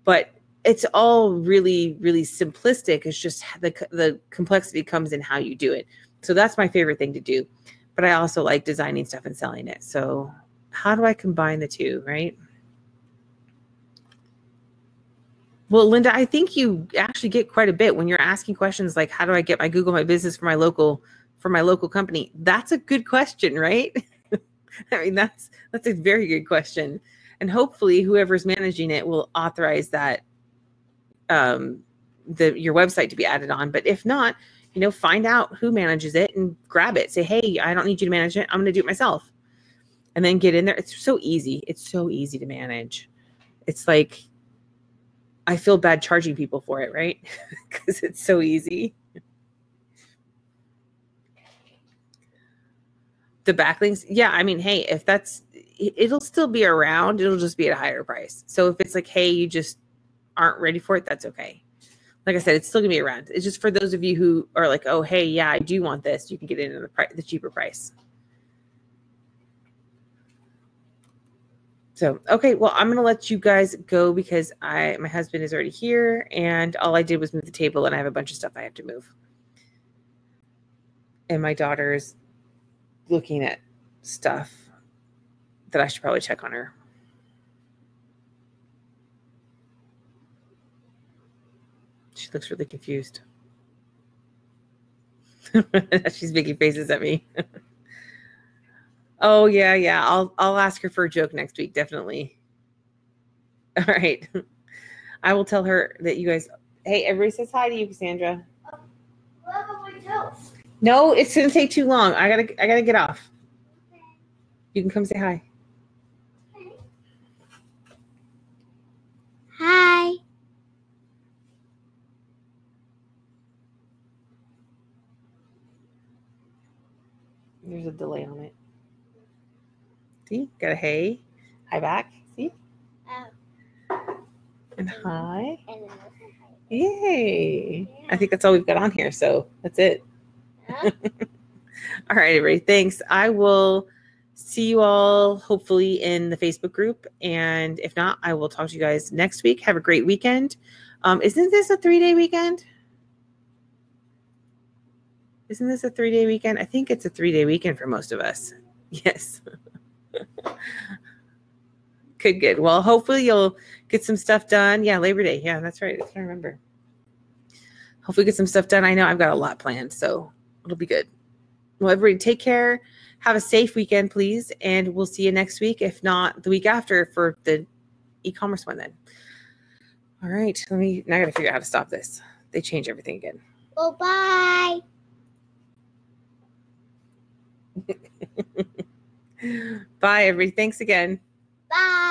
Speaker 1: but it's all really, really simplistic. It's just the complexity comes in how you do it. So that's my favorite thing to do. But I also like designing stuff and selling it. So how do I combine the two, right? Well, Linda, I think you actually get quite a bit when you're asking questions like, how do I get my Google My Business for my local company? That's a good question, right? I mean, that's a very good question. And hopefully whoever's managing it will authorize that your website to be added on. But if not, find out who manages it and grab it. Say, hey, I don't need you to manage it. I'm going to do it myself. And then get in there. It's so easy. It's so easy to manage. It's like, I feel bad charging people for it, right? Because it's so easy. The backlinks, yeah, I mean, hey, if it'll still be around. It'll just be at a higher price. So if it's like, hey, you just aren't ready for it, that's okay. Like I said, it's still gonna be around. It's just for those of you who are like, oh, hey, yeah, I do want this. You can get it at the cheaper price. So, okay, well, I'm going to let you guys go because my husband is already here and all I did was move the table and I have a bunch of stuff I have to move. And my daughter's looking at stuff that I should probably check on her. She looks really confused. She's making faces at me. Oh yeah. I'll ask her for a joke next week, definitely. All right. I will tell her that you guys. Hey, everybody says hi to you, Cassandra. No, it's gonna take too long. I gotta get off. Okay. You can come say hi. Okay.
Speaker 3: Hi.
Speaker 1: There's a delay on it. See? Got a hey. Hi back. See? And hi.
Speaker 3: And
Speaker 1: Yay.
Speaker 3: Yeah.
Speaker 1: I think that's all we've got on here, so that's it.
Speaker 3: huh?
Speaker 1: All right, everybody. Thanks. I will see you all hopefully in the Facebook group. And if not, I will talk to you guys next week. Have a great weekend. Isn't this a 3-day weekend? Isn't this a 3-day weekend? I think it's a 3-day weekend for most of us. Yes. Good. Well, hopefully you'll get some stuff done. Yeah, Labor Day. Yeah, that's right. That's what I remember. Hopefully get some stuff done. I know I've got a lot planned, so it'll be good. Well, everybody take care. Have a safe weekend, please. And we'll see you next week, if not the week after for the e-commerce one then. All right. Now I got to figure out how to stop this. They change everything again.
Speaker 3: Well, bye.
Speaker 1: Bye, everybody. Thanks again.
Speaker 3: Bye.